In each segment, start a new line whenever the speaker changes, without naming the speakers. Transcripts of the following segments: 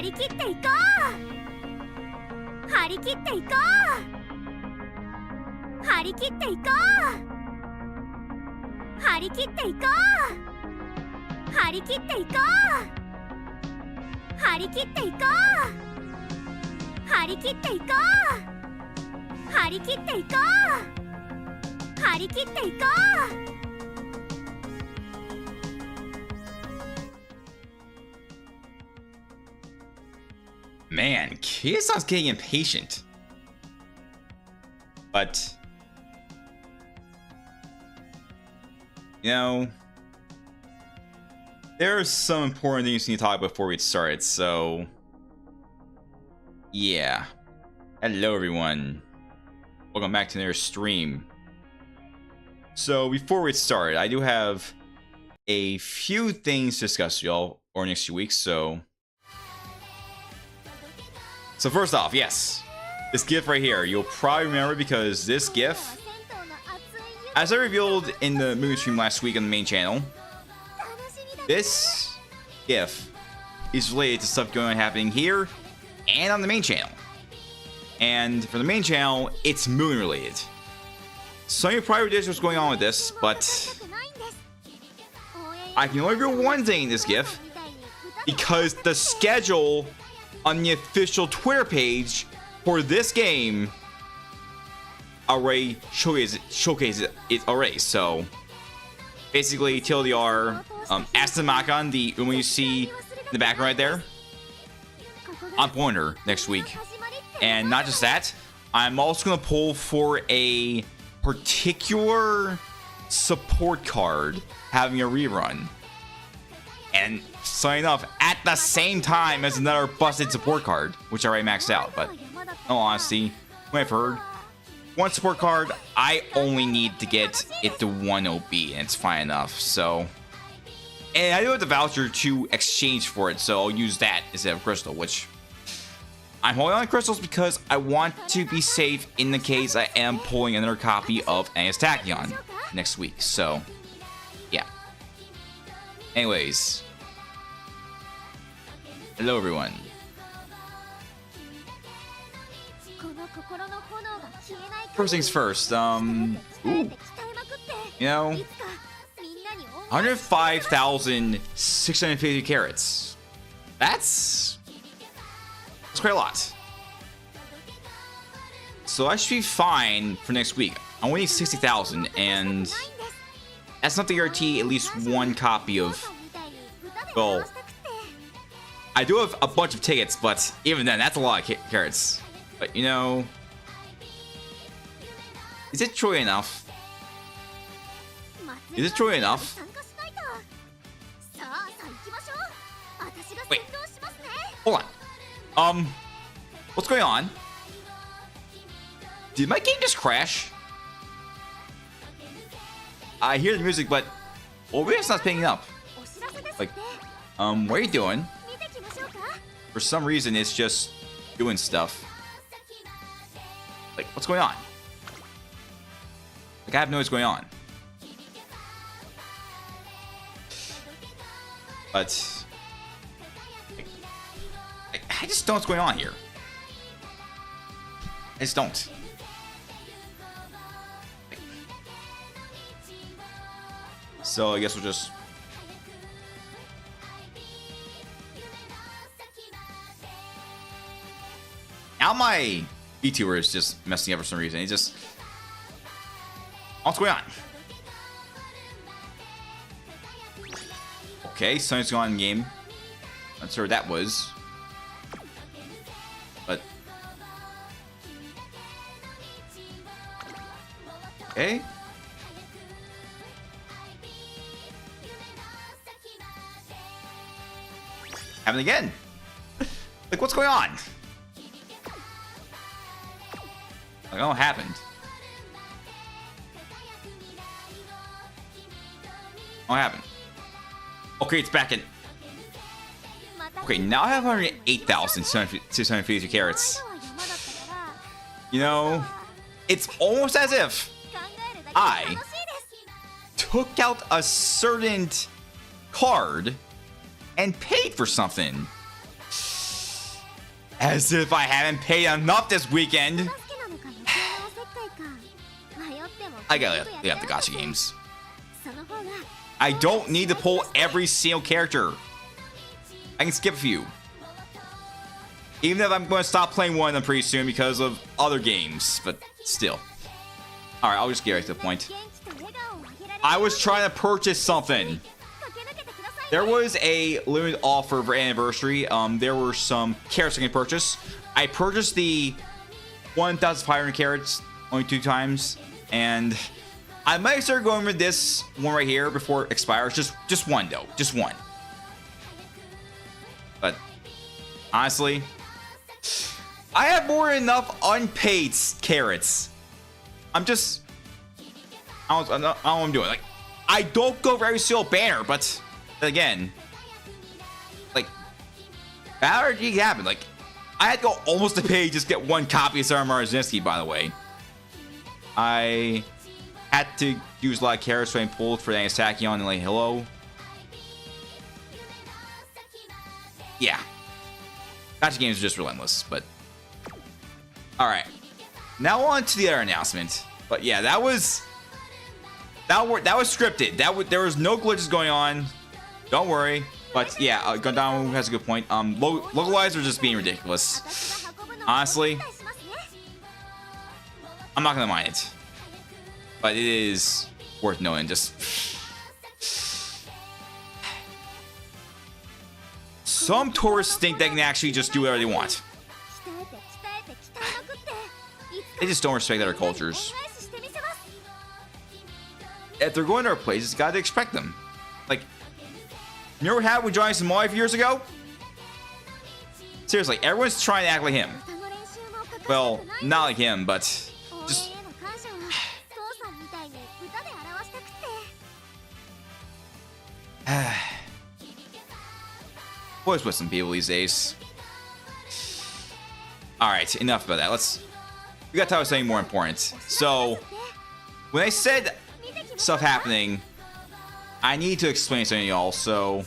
張り切っていこう張り切っていこう張り切っていこう張り切っていこう張り切っていこう張り切っていこう張り切っていこう張り切っていこう張り切っていこう
Man, Kiyosak's getting impatient. But, you know, there are some important things we need to talk about before we get started, so yeah. Hello everyone. Welcome back to another stream. So before we get started, I do have a few things to discuss with y'all over the next few weeks, so first off, yes, this GIF right here, you'll probably remember because this GIF, as I revealed in the movie stream last week on the main channel, this GIF is related to stuff going on happening here and on the main channel. And for the main channel, it's moon related. Some of you probably did what's going on with this, but I can only reveal one thing in this GIF because the schedule on the official Twitter page for this game already showcases it already. So basically, TLDR, Aston Makan, the Umamusume in the background right there, on Pointer next week. And not just that, I'm also gonna pull for a particular support card having a rerun. And sign up at the same time as another busted support card, which I already maxed out. But in all honesty, when I've heard one support card, I only need to get it to 1 OB, and it's fine enough. So, and I do have the voucher to exchange for it, so I'll use that instead of crystal, which I'm holding on to crystals because I want to be safe in the case I am pulling another copy of Angus Tachyon next week. So, yeah. Anyways, hello everyone. First things first, ooh, you know, 105,650 carats. That's quite a lot. So I should be fine for next week. I only need 60,000, and that's not to guarantee at least one copy of. Well, I do have a bunch of tickets, but even then, that's a lot of carats. But you know, is it truly enough? Is it truly enough? Wait, hold on. What's going on? Did my game just crash? I hear the music, but OBS not picking up. Like, what are you doing? For some reason, it's just doing stuff. Like, what's going on? Like, I have no idea what's going on. But I just don't know what's going on here. I just don't. So I guess we'll just. Now my VTuber is just messing up for some reason. He just. What's going on? Okay, something's going on in game. Not sure what that was. But. Okay. Happened again. Like, what's going on? Like, what happened? What happened? Okay, it's back in. Okay, now I have 108,652 carats. You know, it's almost as if I took out a certain card and paid for something. As if I haven't paid enough this weekend. I gotta lay up the gacha games. I don't need to pull every single character. I can skip a few. Even if I'm going to stop playing one of them pretty soon because of other games, but still. Alright, I'll just get right to the point. I was trying to purchase something. There was a limited offer for anniversary. There were some carrots I can purchase. I purchased the 1,500 carrots only 2 times, and I might start going with this one right here before it expires. Just one though, just one. But honestly, I have more than enough unpaid carrots. I don't know what I'm doing. Like, I don't go for every single banner, but again, like, bad RG happened. Like, I had to go almost to pay just get one copy of Sarah Marzinski, by the way. I had to use a lot of carrots when I pulled for the Tachyon and like, hello. Yeah. Gacha games are just relentless, but alright. Now on to the other announcement. But yeah, that was scripted. There was no glitches going on. Don't worry. But yeah, Gundam has a good point. Localized are just being ridiculous. Honestly, I'm not gonna mind it. But it is worth knowing. Just some tourists think they can actually just do whatever they want. They just don't respect other cultures. If they're going to our places, gotta expect them. Like, you know what happened with Johnny Samoa a few years ago? Seriously, everyone's trying to act like him. Well, not like him, but just. Boys with some people these days. Alright, enough about that. We gotta talk about something more important. So, when I said stuff happening, I need to explain something to y'all. So,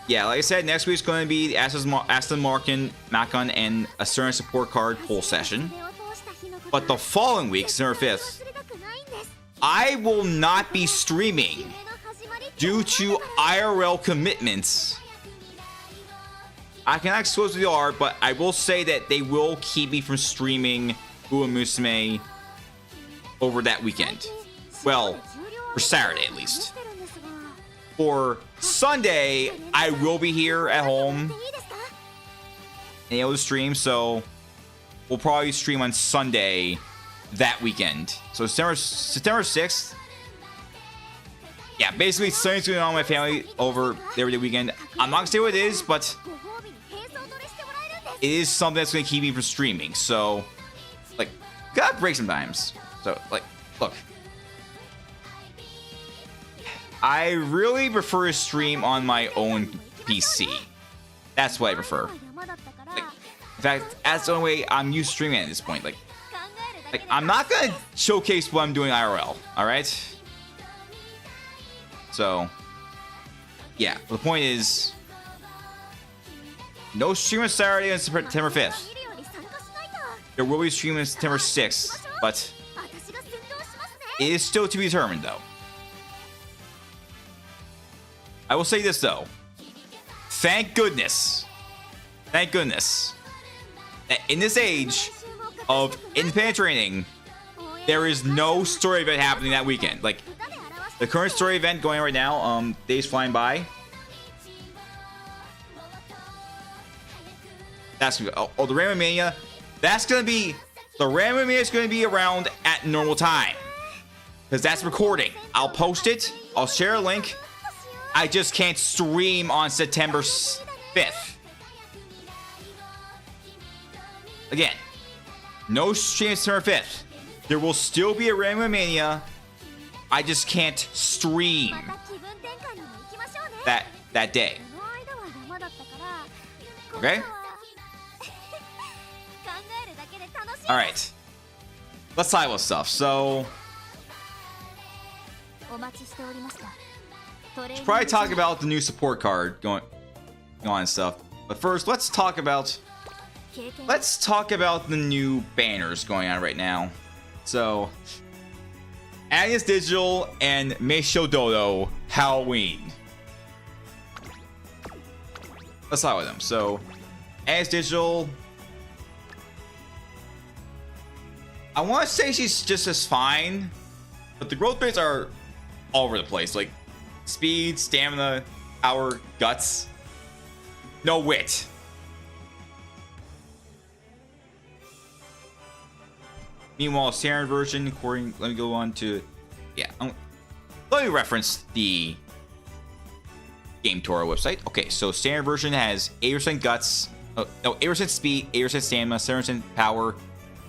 yeah, like I said, next week's going to be the Aston Martin, Macon, and a certain support card pull session. But the following week, December 5th, I will not be streaming due to IRL commitments. I cannot expose what they are, but I will say that they will keep me from streaming Umamusume over that weekend. Well, for Saturday at least. For Sunday, I will be here at home and able to stream, so we'll probably stream on Sunday that weekend. So September 6th. Yeah, basically something's going on with my family over every day weekend. I'm not gonna say what it is, but it is something that's gonna keep me from streaming. So, like, gotta break sometimes. So, like, look, I really prefer to stream on my own PC. That's what I prefer. Like, in fact, that's the only way I'm used to streaming at this point. Like I'm not gonna showcase what I'm doing IRL. All right. So, yeah. The point is, no stream on Saturday on September 5th. There will be a stream on September 6th, but it is still to be determined, though. I will say this, though. Thank goodness that in this age of independent training, there is no story event happening that weekend. Like, the current story event going on right now, days flying by. That's gonna be, the Random Mania. That's gonna be, the Random Mania is gonna be around at normal time, because that's recording. I'll post it. I'll share a link. I just can't stream on September 5th. Again, no stream September 5th. There will still be a Random Mania. I just can't stream that day. Okay? Alright. Let's talk about stuff. So, should probably talk about the new support card going on and stuff. But first, let's talk about the new banners going on right now. So, Agnes Digital and Meisho Dodo Halloween. Let's start with them. So, Agnes Digital, I want to say she's just as fine, but the growth rates are all over the place. Like speed, stamina, power, guts. No wit. Meanwhile, standard version, according, let me go on to, yeah, let me reference the Game Toro website. Okay, so standard version has 8% guts, no, 8% speed, 8% stamina, 7% power,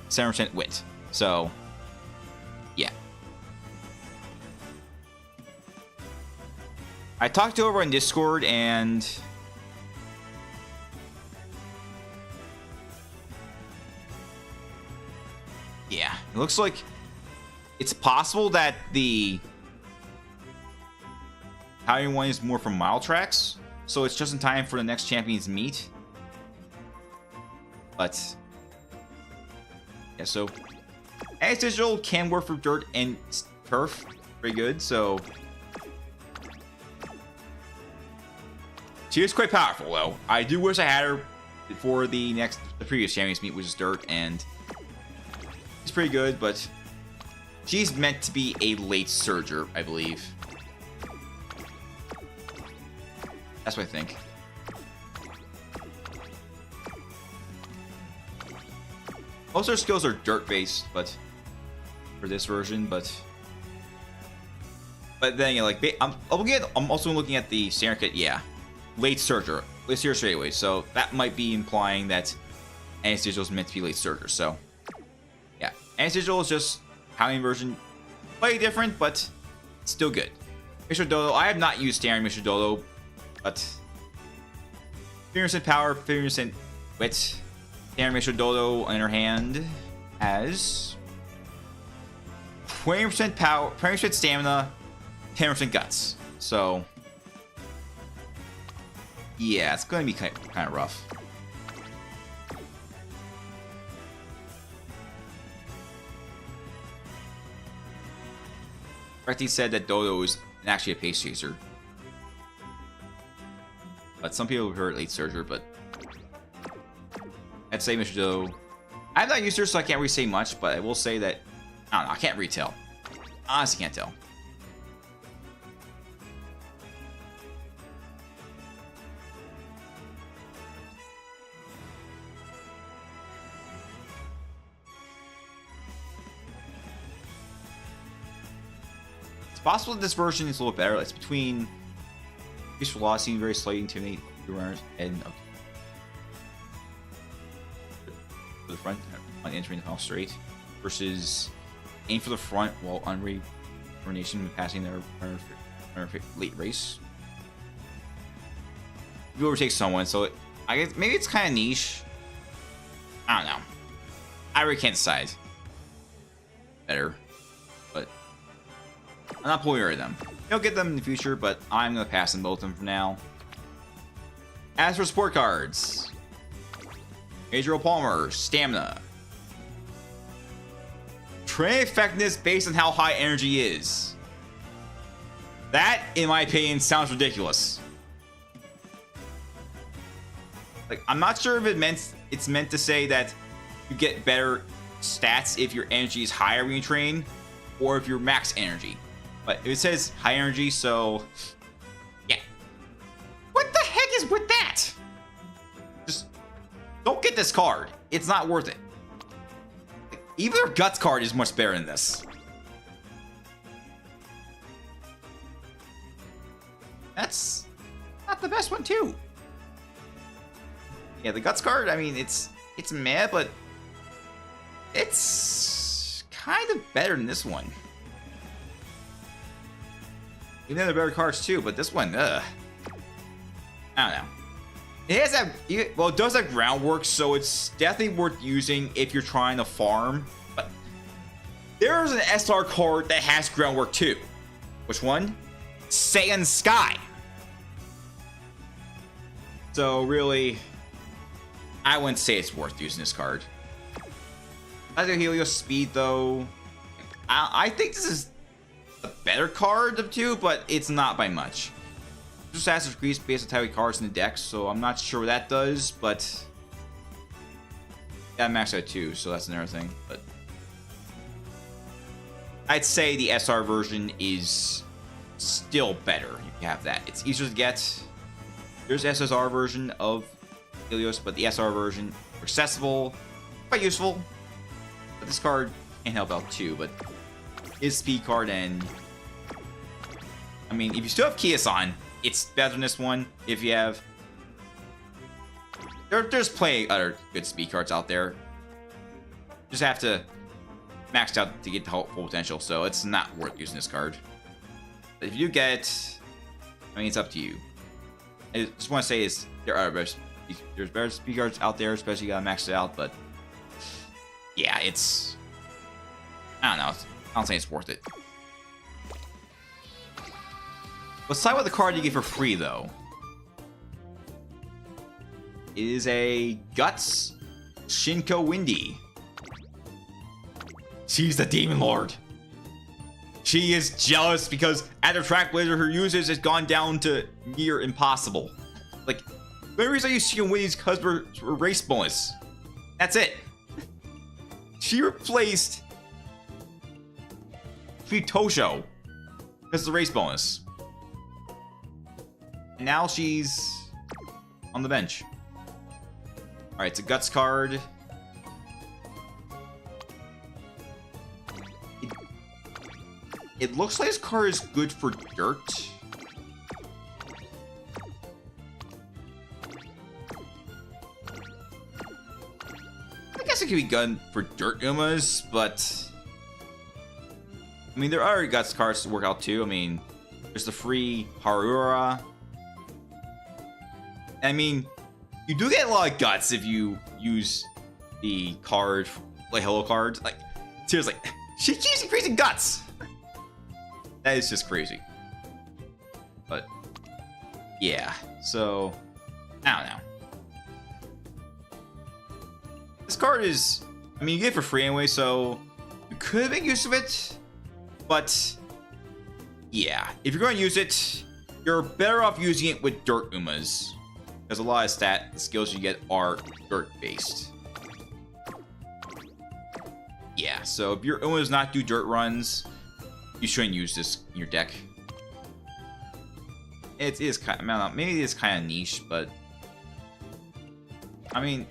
7% wit. So, yeah. I talked to her over on Discord and yeah, it looks like it's possible that the Halloween one is more from mile tracks, so it's just in time for the next champions meet. But yeah, so Agnes Digital can work for dirt and turf pretty good, so she is quite powerful though. I do wish I had her for the previous champions meet, which is dirt, and it's pretty good, but she's meant to be a late surger, I believe. That's what I think. Most of her skills are dirt based, but for this version, but then yeah, like I'm also looking at the standard kit. Yeah, late surger, straight away. So that might be implying that Agnes Digital is meant to be late surger. So yeah, Agnes Digital is just Halloween version, slightly different, but still good. Mr. Dodo, I have not used standard Mr. Dodo, but 50% power, 50% wit. Standard Mr. Dodo in her hand has 20% power, 20% stamina, 10% guts. So yeah, it's going to be kind of rough. Recti said that Dodo is actually a pace chaser, but some people prefer late surger. But I'd say Mr. Dodo, I've not used her, so I can't really say much, but I will say that I don't know, I can't really tell. Honestly can't tell. It's possible that this version is a little better. It's between increased velocity, very slightly intimidate runners, and okay, for the front on entering the final straight, versus aim for the front while unrecoordination passing their late race. You overtake someone, so I guess maybe it's kind of niche. I don't know. I really can't decide. Better, but I'm not pulling either of them. You'll get them in the future, but I'm gonna pass on both of them for now. As for sport cards, Adriel Palmer, stamina. Train effectiveness based on how high energy is. That, in my opinion, sounds ridiculous. Like, I'm not sure if it's meant to say that you get better stats if your energy is higher when you train, or if you're max energy. But it says high energy, so yeah. What the heck is with that? Just don't get this card. It's not worth it. Even their guts card is much better than this. That's not the best one too. Yeah, the guts card, I mean, it's meh, but it's kind of better than this one. Even though they're better cards too, but this one, I don't know. It has that, well, it does that groundwork, so it's definitely worth using if you're trying to farm. But there's an SR card that has groundwork too. Which one? Saiyan Sky. So really, I wouldn't say it's worth using this card. I think Helios Speed though, I think this is a better card of two, but it's not by much. Just has to increase based on type of cards in the deck, so I'm not sure what that does, but yeah, I'm maxed out too, so that's another thing. But I'd say the SR version is still better if you have that. It's easier to get. There's SSR version of Helios, but the SR version accessible, quite useful. But this card can help out too, but is speed card, and I mean, if you still have Kiasan, it's better than this one. If you have, there's plenty of other good speed cards out there. Just have to max out to get the full potential, so it's not worth using this card. But if you get, I mean, it's up to you. I just want to say is there's better speed cards out there, especially you gotta max it out. But yeah, it's, I don't know. I don't think it's worth it. Let's talk about the card you get for free, though. It is a Guts Shinko Windy. She's the Demon Lord. She is jealous because after Track Blazer, her usage has gone down to near impossible. Like, the only reason I use Shinko Windy is because we're race bonus. That's it. She replaced Futosho because of the race bonus. And now she's on the bench. Alright, it's a Guts card. It looks like this card is good for dirt. I guess it could be good for dirt Umas, but I mean, there are Guts cards to work out too. I mean, there's the free Harura. I mean, you do get a lot of Guts if you use the card, like Hello card. Like, seriously, she keeps increasing Guts. That is just crazy. But yeah, so I don't know. This card is, I mean, you get it for free anyway, so you could make use of it. But yeah, if you're going to use it, you're better off using it with dirt Umas. Because a lot of the skills you get are dirt based. Yeah, so if your Uma does not do dirt runs, you shouldn't use this in your deck. It is kind of, I don't know, maybe it's kind of niche, but I mean,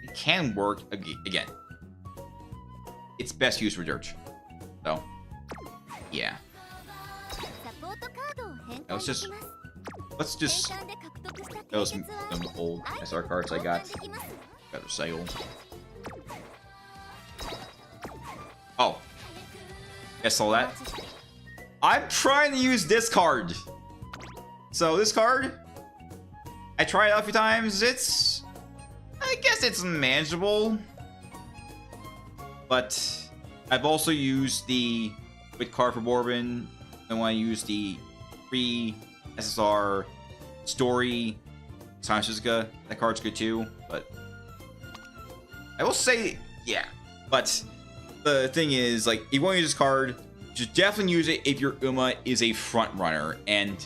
it can work. Again, it's best used for dirt. So yeah. Let's just those some old SR cards I got recycled. Oh, I saw that. I'm trying to use this card. So this card, I tried it out a few times. I guess it's manageable, but I've also used the with card for Bourbon. I want to use the free SSR story Sonic Suzuka. That card's good too, but I will say, yeah. But the thing is, like, if you want to use this card, just definitely use it if your Uma is a front runner, and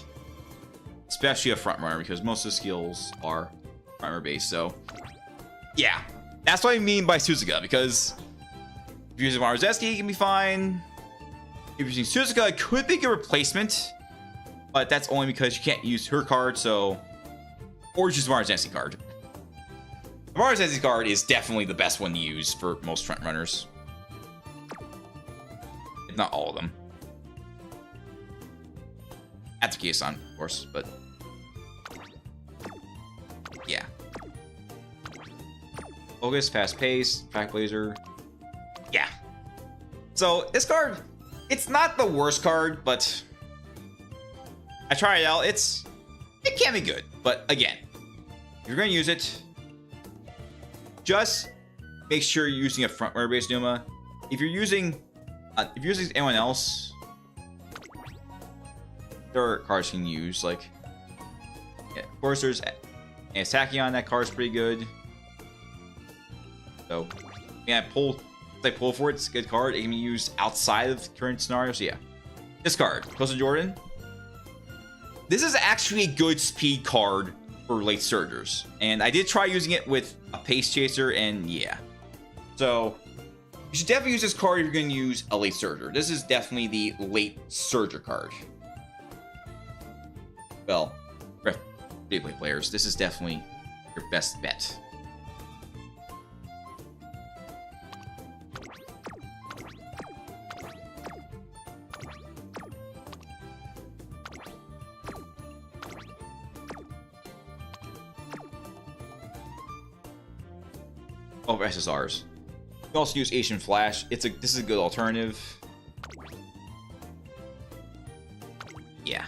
especially a front runner, because most of the skills are front runner based. So yeah, that's what I mean by Suzuka, because if you're using Maruzeski, it can be fine. If you're using Suzuka, it could be a good replacement, but that's only because you can't use her card, so, or just Maruzeski card. The Maruzeski card is definitely the best one to use for most front runners, if not all of them. After Kiasan, of course, but yeah. Focus, fast pace, track blazer. Yeah. So this card, it's not the worst card, but I tried it out. It can be good, but again, if you're gonna use it, just make sure you're using a front runner based Numa. If you're using anyone else, there are cards you can use. Like, yeah, of course, there's And Tachyon, that card's pretty good. So, yeah, pull for it. It's a good card. It can be used outside of the current scenario. So, yeah. This card, Coastal Jordan. This is actually a good speed card for late surgers. And I did try using it with a Pace Chaser, and yeah. So, you should definitely use this card if you're going to use a late surger. This is definitely the late surger card. Well, for free-to-play players, this is definitely your best bet. Oh, for SSRs. You can also use Asian Flash. This is a good alternative. Yeah.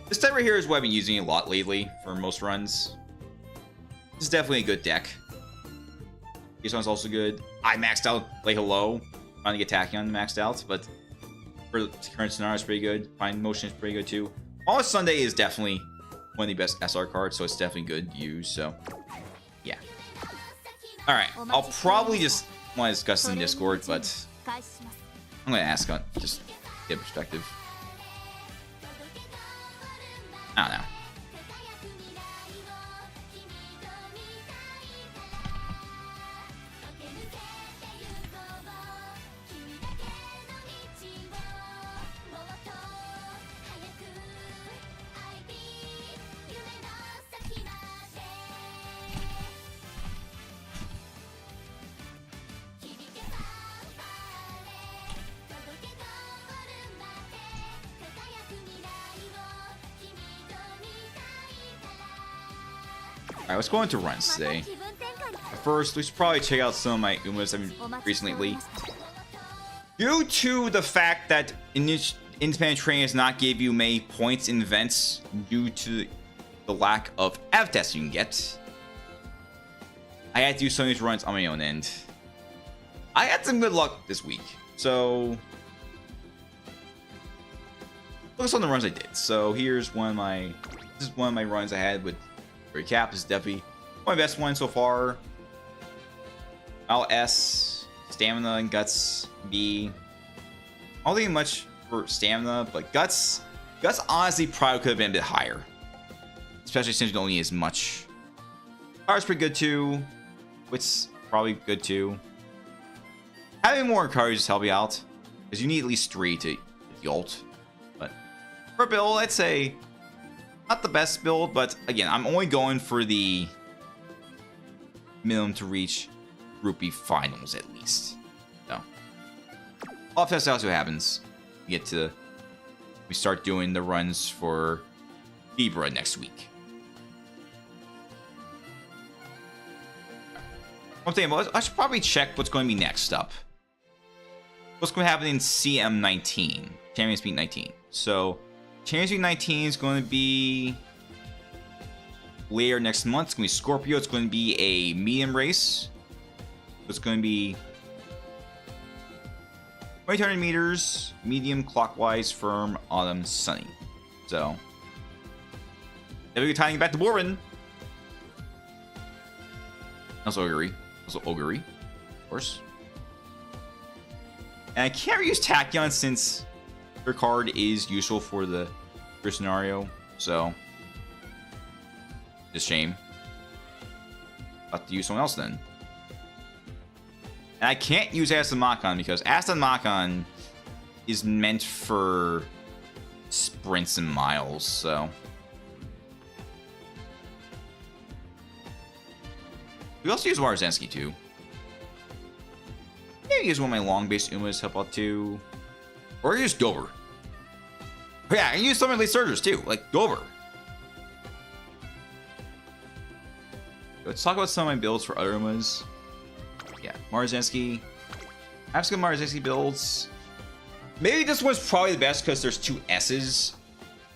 This type right here is what I've been using a lot lately for most runs. This is definitely a good deck. This one's also good. I maxed out Lay Hello. Trying to get Tachyon maxed out, but for the current scenario, it's pretty good. Fine Motion is pretty good too. Almost Sunday is definitely one of the best SR cards, so it's definitely good to use. So, yeah. Alright, I'll probably just want to discuss this in Discord, but I'm going to ask on just get perspective. I don't know. Alright, let's go into runs today. First, we should probably check out some of my Umas I've been recently leaked. Due to the fact that independent training does not give you many points in events due to the lack of epithets you can get, I had to do some of these runs on my own end. I had some good luck this week, so focus on the runs I did. So here's one of my runs I had with Recap. Is definitely one of my best ones so far. I'll S, Stamina and Guts B. I don't think much for Stamina, but Guts honestly probably could have been a bit higher. Especially since you don't need as much. Power's pretty good too. Wit's probably good too. Having more encourages help you out. Because you need at least 3 to the ult. But for a build, I'd say not the best build, but again, I'm only going for the minimum to reach Group B finals at least. So I'll have to see what happens. We start doing the runs for Libra next week. One thing, I should probably check what's going to be next up. What's going to happen in CM19, Champions Meet 19. So Champions Meet 19 is going to be later next month. It's going to be Scorpio. It's going to be a medium race. It's going to be 200 meters, medium, clockwise, firm, autumn, sunny. So, have a good time back to Borin. Also Ogre. Of course. And I can't reuse Tachyon since her card is useful for the first scenario. So, it's a shame. I'll have to use someone else then. And I can't use Aston Makon because Aston Makon is meant for sprints and miles, so. We also use Warzensky too. Yeah, use one of my long-based Umas help out too. Or use Dover. But yeah, I can use some of the Surgers too, like Dover. Let's talk about some of my builds for other Umas. Yeah, Marzensky. I have some Marzensky builds. Maybe this one's probably the best because there's 2 S's.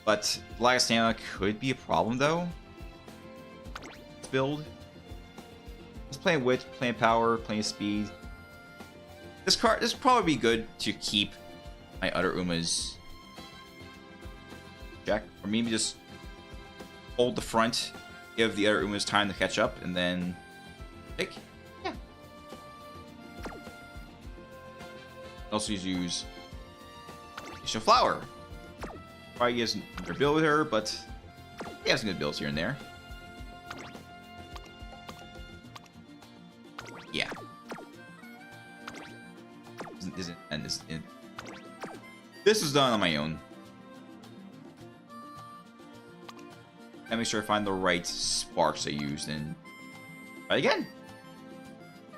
But lack of stamina could be a problem though. This build. Let's play wit, playing power, playing speed. This would probably be good to keep my other Umas check. Or maybe just hold the front give the other Umas time to catch up, and then pick. Yeah. Also use Isha Flower. Probably isn't a build with her, but he has some good builds here and there. Yeah. This was done on my own. Let me make sure I find the right sparks I used and try again.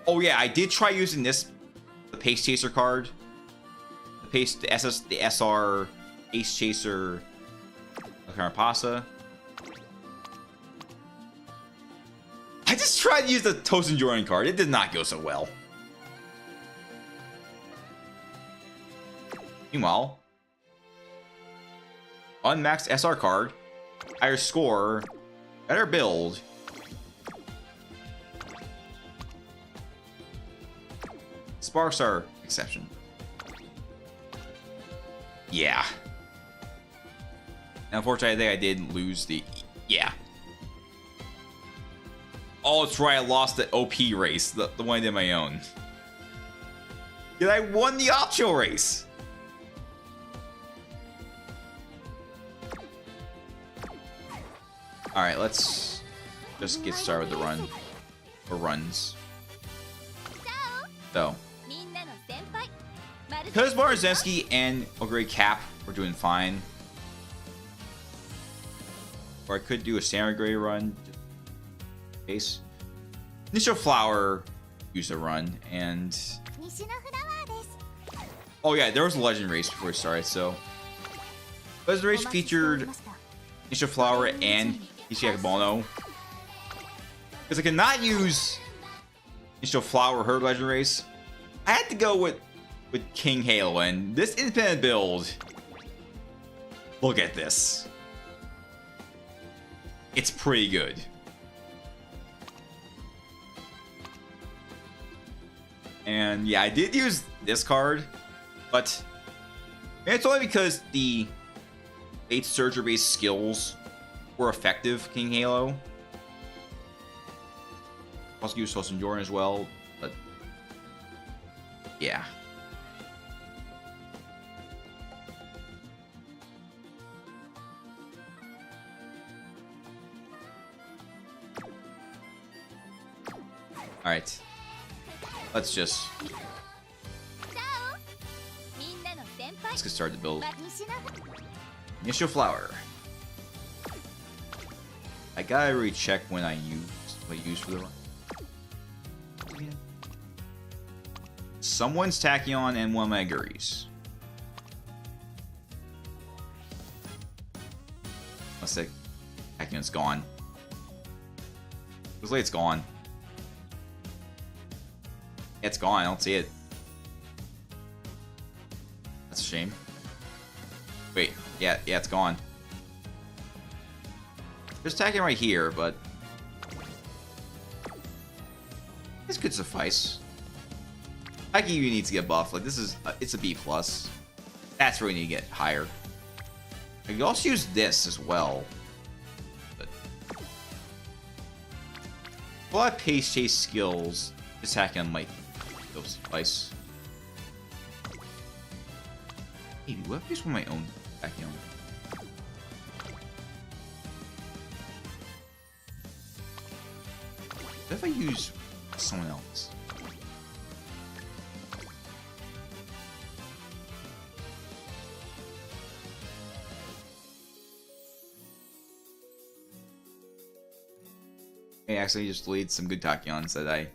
Oh yeah, I did try using the Pace Chaser card. The SR Ace Chaser Carapasa. I just tried to use the Tosin Jordan card. It did not go so well. Meanwhile, unmaxed SR card, higher score, better build. Sparks are exception. Yeah. And unfortunately, I think I did lose the... Yeah. Oh, that's right. I lost the OP race. The one I did my own. Yet I won the optional race. Alright, let's just get started with the run. Or runs. So. Because Marzensky and Ogre Cap were doing fine. Or I could do a Samurai Gray run. Case. Initial Flower used a run, and... Oh yeah, there was a Legend race before we started, so... Legend race featured Initial Flower and Ishiakabono. Because I could not use Initial Flower her Legend race. I had to go with King Halo, and this independent build... Look at this. It's pretty good. And yeah, I did use this card, but it's only because the 8 Surger-based skills were effective, King Halo. Also use Tosin Jordan as well, but yeah. Alright. Let's get started to build. Initial Flower. I gotta recheck when I use for the run. Someone's Tachyon and one of my Guris. Let's say Tachyon's gone. Looks like it's gone. It's gone. I don't see it. That's a shame. Wait. Yeah, it's gone. There's Tachyon right here, but this could suffice. Tachyon needs to get buffed. Like this is, it's a B+. That's where we need to get higher. I could also use this as well. But a lot of pace chase skills. This Tachyon might suffice. Maybe what if I use one of my own Tachyon? What if I use someone else? I actually just deleted some good Tachyons that I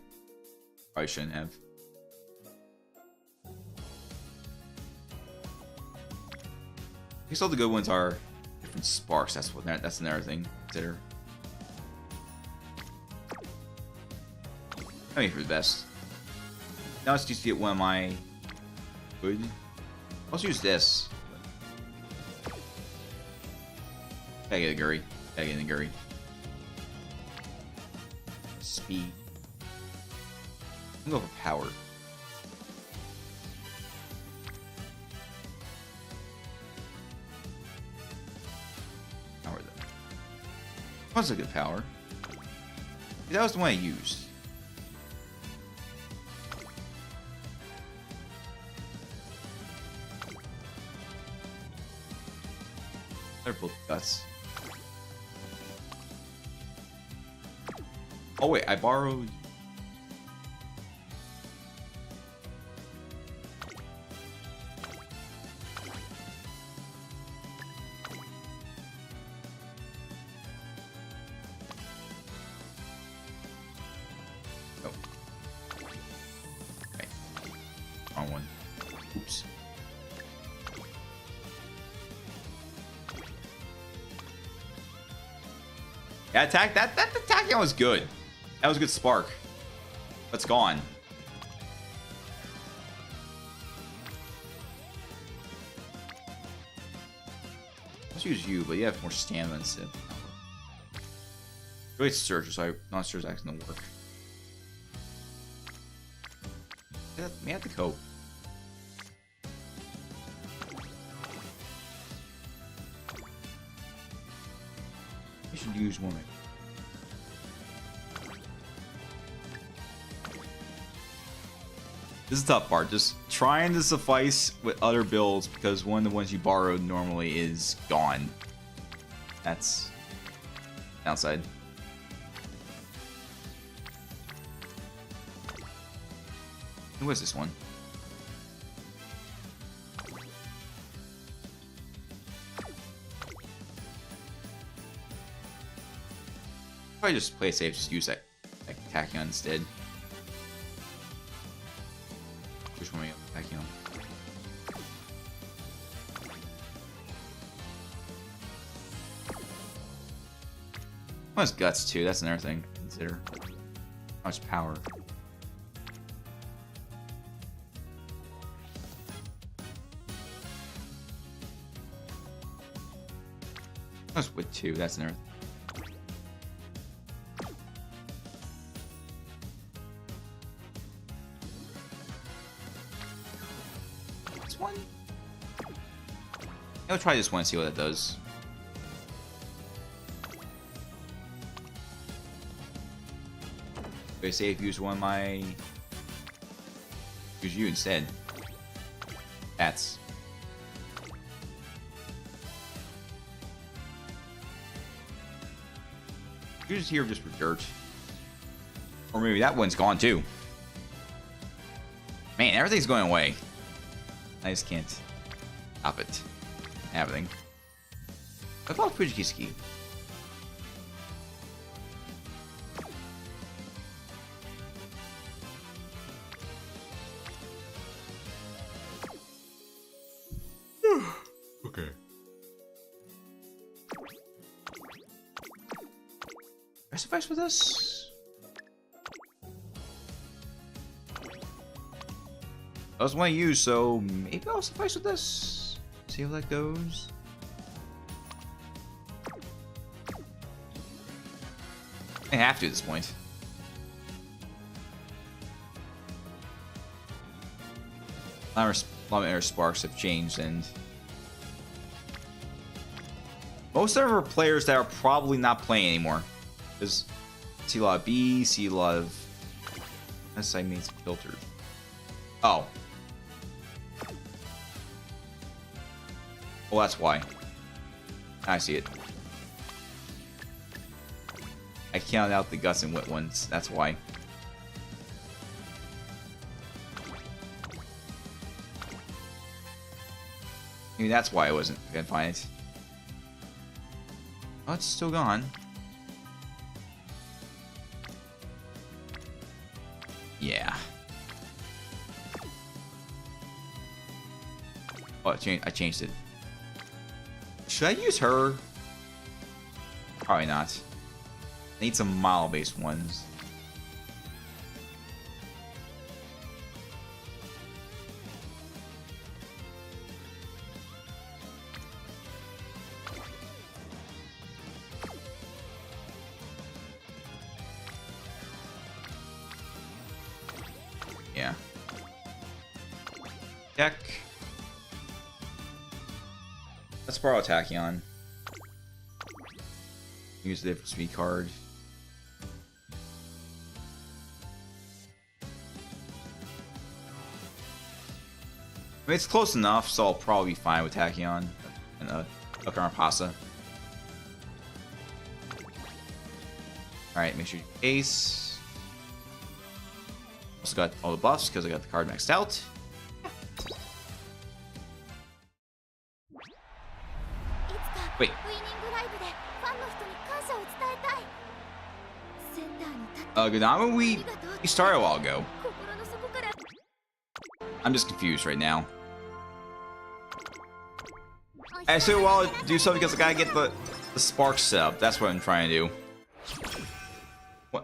probably shouldn't have. I guess all the good ones are different sparks. That's another thing to consider. I mean, for the best. Now let's just get one of my good. Let's use this. Gotta get a Guri. Gotta get a Guri. Speed. I'm gonna go for power. Power though. That's a good power. That was the one I used. They're both guts. Oh wait, I borrowed. Oh. Okay. Wrong one. Oops. Yeah, attack that attacking was good. That was a good spark. But it's gone. Let's use you, but you have more stamina instead. Really, it's Surge, so I'm not sure it's actually gonna work. May have to cope. I should use one. This is the tough part. Just trying to suffice with other builds because one of the ones you borrowed normally is gone. That's downside. Who is this one? Probably just play it safe, just use that Tachyon instead. Which one are you Tachyon? One has guts too, that's another thing to consider. How much power. That's with two, that's another thing. One. I'll try this one and see what that does. Okay, say if you use one of my. Use you instead. That's. You're just here just for dirt. Or maybe that one's gone too. Man, everything's going away. I just can't stop it happening. What about Fujikiski? Okay. I suffice with this? I was one to use, so maybe I'll suffice with this. See how that goes. I have to at this point. A lot of air sparks have changed, and most of our players that are probably not playing anymore. Because see a lot of B, see a lot of SI mates filtered. Oh. Well, that's why. I see it. I counted out the guts and wet ones. That's why. Maybe that's why I couldn't find it. Oh, it's still gone. Yeah. Oh, I changed it. Should I use her? Probably not. I need some model-based ones. Yeah. Deck. Let's borrow Tachyon. Use the different speed card. mean, it's close enough, so I'll probably be fine with Tachyon and Pasa. Alright, make sure you ace. Also got all the buffs because I got the card maxed out. Wait. Gudama, we started a while ago. I'm just confused right now. I said, well, I'll do something because I gotta get the spark set up. That's what I'm trying to do.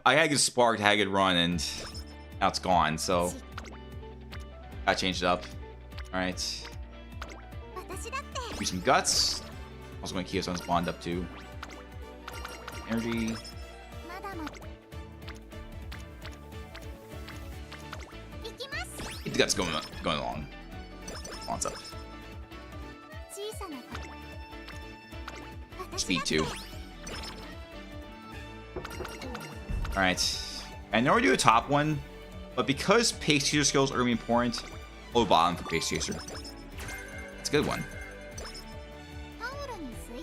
I had a good spark, had a good run, and now it's gone, so gotta change it up. Alright. Use some guts. Also gonna keep us bond up too. Energy. Get the guts going along. What's up? Speed 2. Alright. I know we do a top one, but because pace chaser skills are gonna be important, low bottom for pace chaser. It's a good one.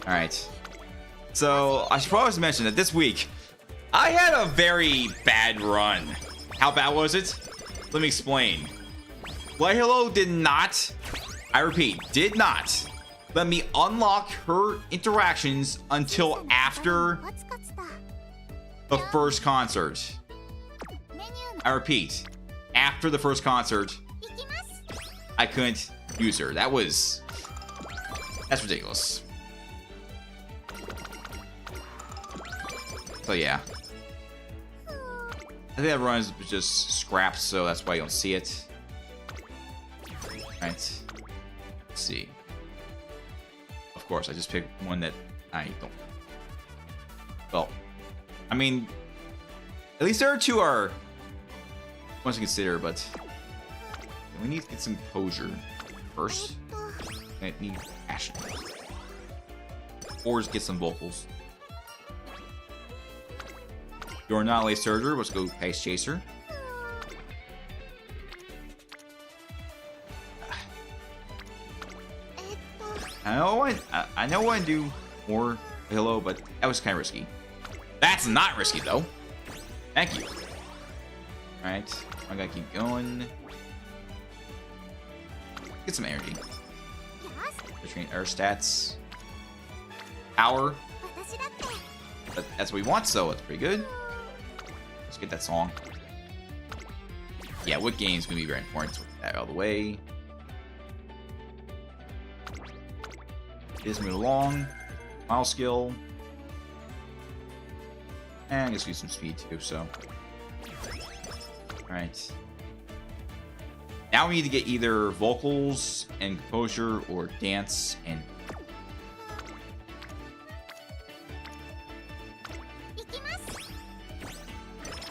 Alright. So I should probably mention that this week I had a very bad run. How bad was it? Let me explain. Light Hello did not, I repeat, did not let me unlock her interactions until after the first concert. I repeat, after the first concert, I couldn't use her. That's ridiculous. So yeah. I think that run is just scrapped, so that's why you don't see it. Alright. Let's see. Of course, I just picked one that I don't. Well, I mean, at least there are two are ones to consider, but we need to get some composure first. I need passion. Or just get some vocals. You're not a late surger. Let's go pace chaser. I know I do more Hello, but that was kind of risky. That's not risky though. Thank you. All right, I gotta keep going. Get some energy. Between our stats, power. But that's what we want, so it's pretty good. Let's get that song. Yeah, what game's gonna be very important. So that out of the way. Just move along. Mile skill. And I guess use some speed too, so. Alright. Now we need to get either vocals and composure or dance and.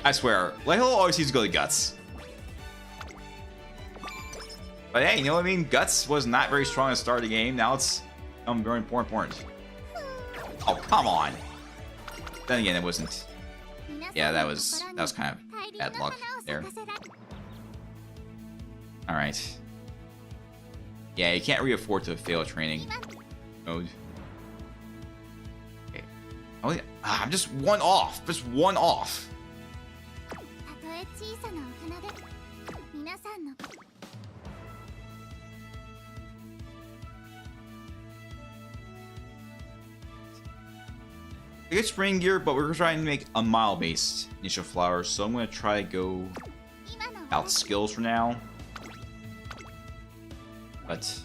I swear, Light Hello always needs to go to Guts. But hey, you know what I mean? Guts was not very strong at the start of the game. Now it's very important. Oh, come on. Then again, it wasn't. Yeah, that was kind of bad luck there. All right. Yeah, you can't really afford to fail a training mode. Okay. I'm just one off. Just one off. I get spring gear, but we're trying to make a mile-based initial flower, so I'm gonna try to go out skills for now. But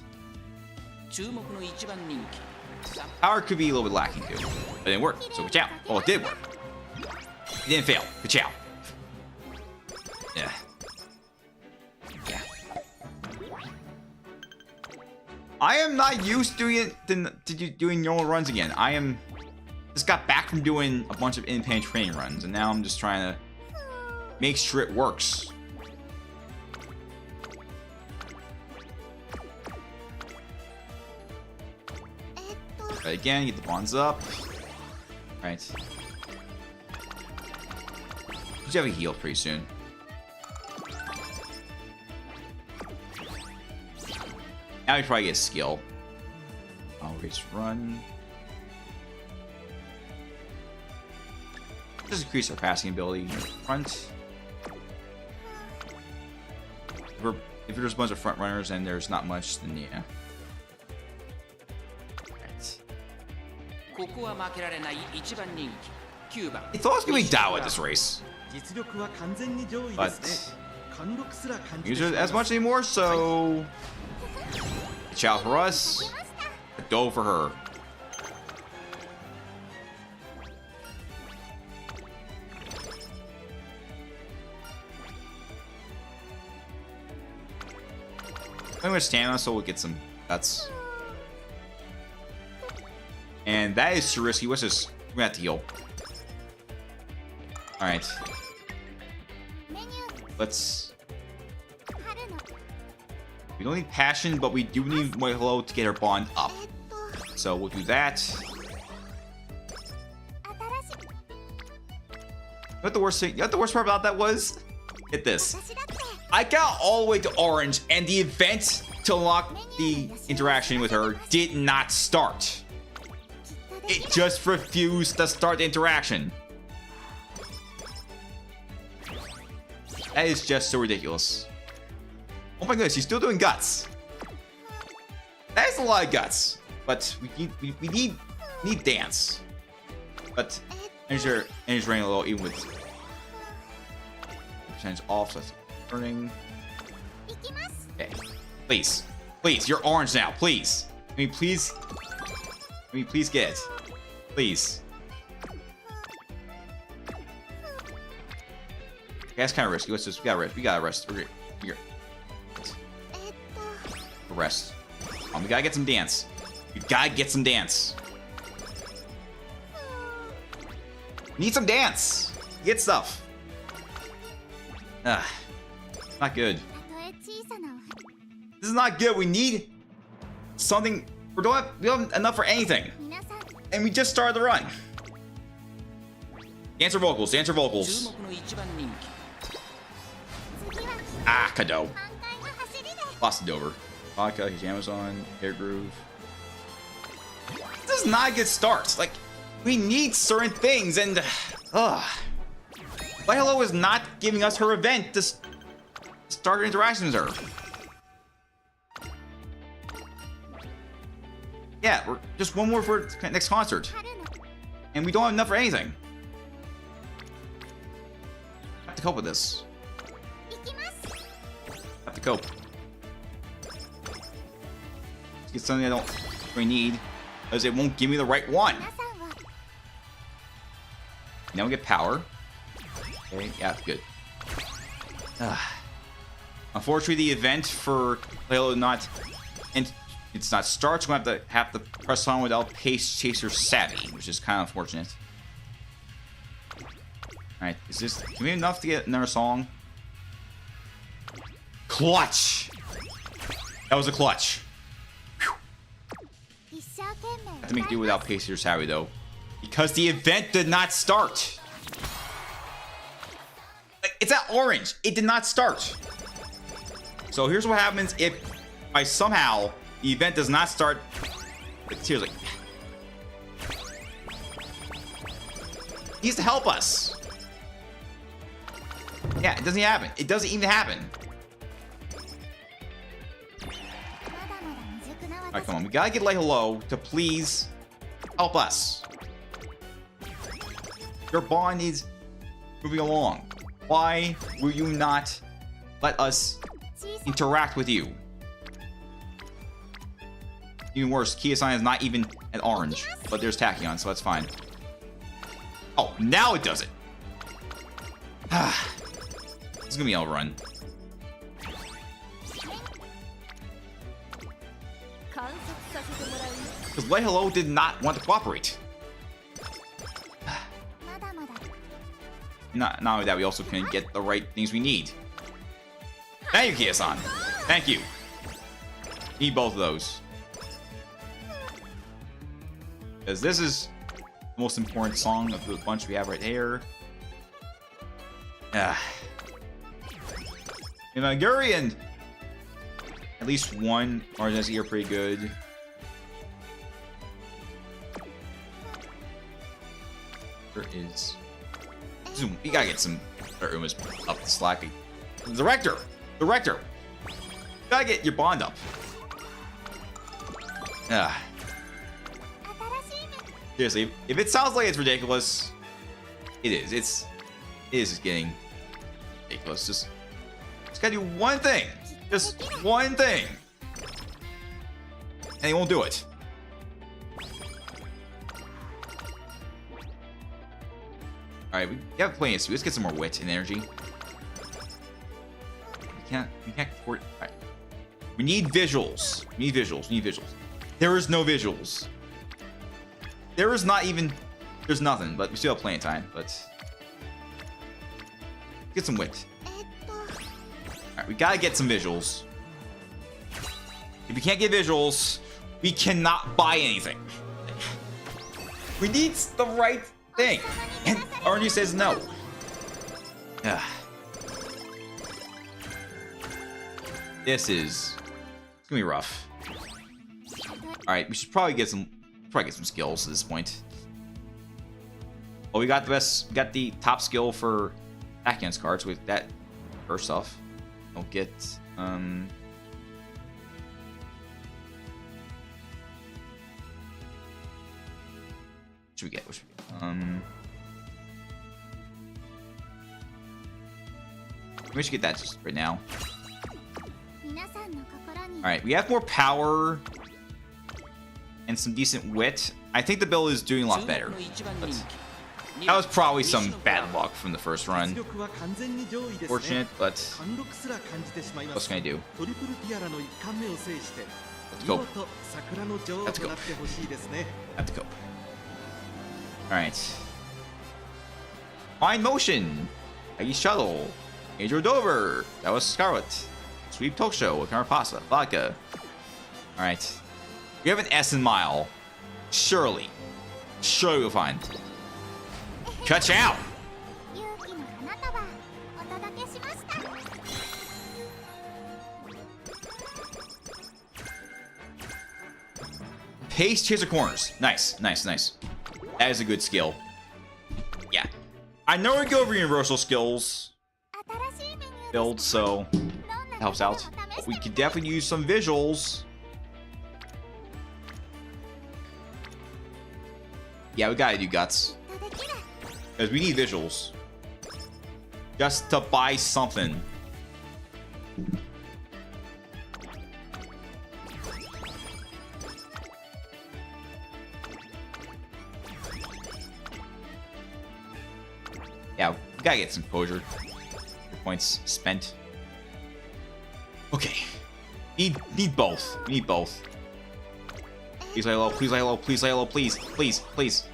power could be a little bit lacking too. But it didn't work, so good job. Oh, it did work. It didn't fail. Good job. Yeah. Yeah. I am not used to doing normal runs again. I am just got back from doing a bunch of independent training runs, and now I'm just trying to make sure it works. But again, get the bonds up. Right. You should have a heal pretty soon. Now we probably get skill. Always run. Just increase our passing ability in the front. If there's a bunch of front runners and there's not much, then yeah. Right. I thought I was gonna be Dao at this race, but use it as much anymore, so watch out for us. Go for her. I'm gonna stamina so we'll get some guts. And that is too risky. What's this? We're gonna have to heal. Alright. Let's. We don't need passion, but we do need White Hello to get our bond up. So we'll do that. You know what the worst thing? You know what the worst part about that was? Get this. I got all the way to orange, and the event to unlock the interaction with her did not start. It just refused to start the interaction. That is just so ridiculous. Oh my goodness, she's still doing guts. That is a lot of guts. But we need dance. But energy's running a little even with percentage off, so that's burning. Okay. Please. Please, you're orange now, please. I mean please get it. Please. Okay, that's kinda risky. Let's just we gotta rest. We're here. Rest. We gotta get some dance. We gotta get some dance. Need some dance. Get stuff. Not good. This is not good. We need something. We don't have enough for anything. And we just started the run. Dancer vocals. Dancer vocals. Ah, Kado. Lost it over. Vodka, his Amazon, Hair Groove. This is not a good start. Like, we need certain things, and White Hello is not giving us her event to start interactions with her. Yeah, we're just one more for next concert, and we don't have enough for anything. I have to cope with this. I have to cope. Get something I don't really need, because it won't give me the right one. Now we get power. Okay, yeah, good. Unfortunately, the event for Halo not, and it's not starts. We're gonna have to press on without Pace Chaser Savvy, which is kind of unfortunate. All right, is this? Can we have enough to get another song? Clutch. That was a clutch. I have to make do without Pace Chaser Savvy though, because the event did not start. It's at orange. It did not start. So here's what happens if by somehow the event does not start. Seriously. He needs to help us. Yeah, it doesn't happen. It doesn't even happen. Alright, come on. We gotta get Lay Hello to please help us. Your bond is moving along. Why will you not let us interact with you? Even worse, Kia-san is not even an orange, but there's Tachyon, so that's fine. Oh, now it does it. This is gonna be a run. Because Lay Hello did not want to cooperate. Not only that, we also can get the right things we need. Thank you, Kia-san. Thank you. Need both of those. Because this is the most important song of the bunch we have right here. Imagurian! At least one Marginesi are pretty good. There is. We gotta get some Uma's up the slack. Director! Director! You gotta get your bond up. Ah. Seriously, if it sounds like it's ridiculous, it is. It is getting ridiculous. Just gotta do one thing. Just one thing. And he won't do it. Alright, we have plenty of speed. Let's get some more wit and energy. We can't afford. Alright. We need visuals. We need visuals. We need visuals. There is no visuals. There is not even. There's nothing, but we still have plenty of time. But get some wit. Alright, we gotta get some visuals. If we can't get visuals, we cannot buy anything. We need the right thing. And Arnie says no. Ugh. This is. It's gonna be rough. Alright, we should probably get some skills at this point. Well, we got the best. We got the top skill for backhands cards with that first off. We'll get what should we get? What should we get? We should get that just right now. Alright, we have more power and some decent wit. I think the build is doing a lot better. But that was probably some bad luck from the first run. Fortunate, but what's can I do? Let's go. Let's go. Have to go. Alright. Fine motion. Ice shuttle. Major Dover. That was Scarlet. Sweep Tokusho. Carapasa. Vodka. Alright. We have an S in Mile. Surely. Surely we'll find. Cut out! Pace chaser corners. Nice, nice, nice. That is a good skill. Yeah. I know we go over universal skills build, so that helps out. But we could definitely use some visuals. Yeah, we gotta do guts. Because we need visuals. Just to buy something. Yeah, we gotta get some composure. Points spent. Okay. Need both. We need both. Please lay low, please lay low, please lay low, please. Please, please.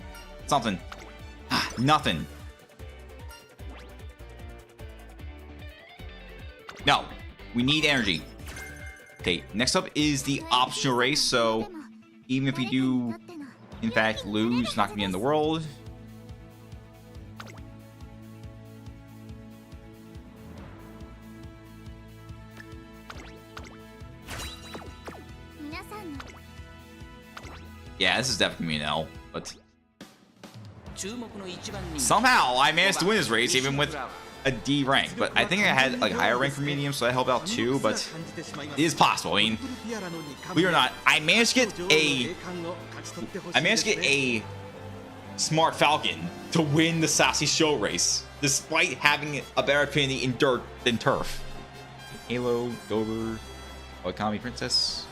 Something. Ah, nothing. No. We need energy. Okay, next up is the optional race, so even if we do in fact lose, it's not gonna be in the world. Yeah, this is definitely an L, but somehow I managed to win this race even with a D rank. But I think I had like higher rank for medium, so that helped out too. But it is possible. I mean, we are not. I managed to get a Smart Falcon to win the Sassy Show race, despite having a better affinity in dirt than turf. Halo, Dover, Wakami Princess,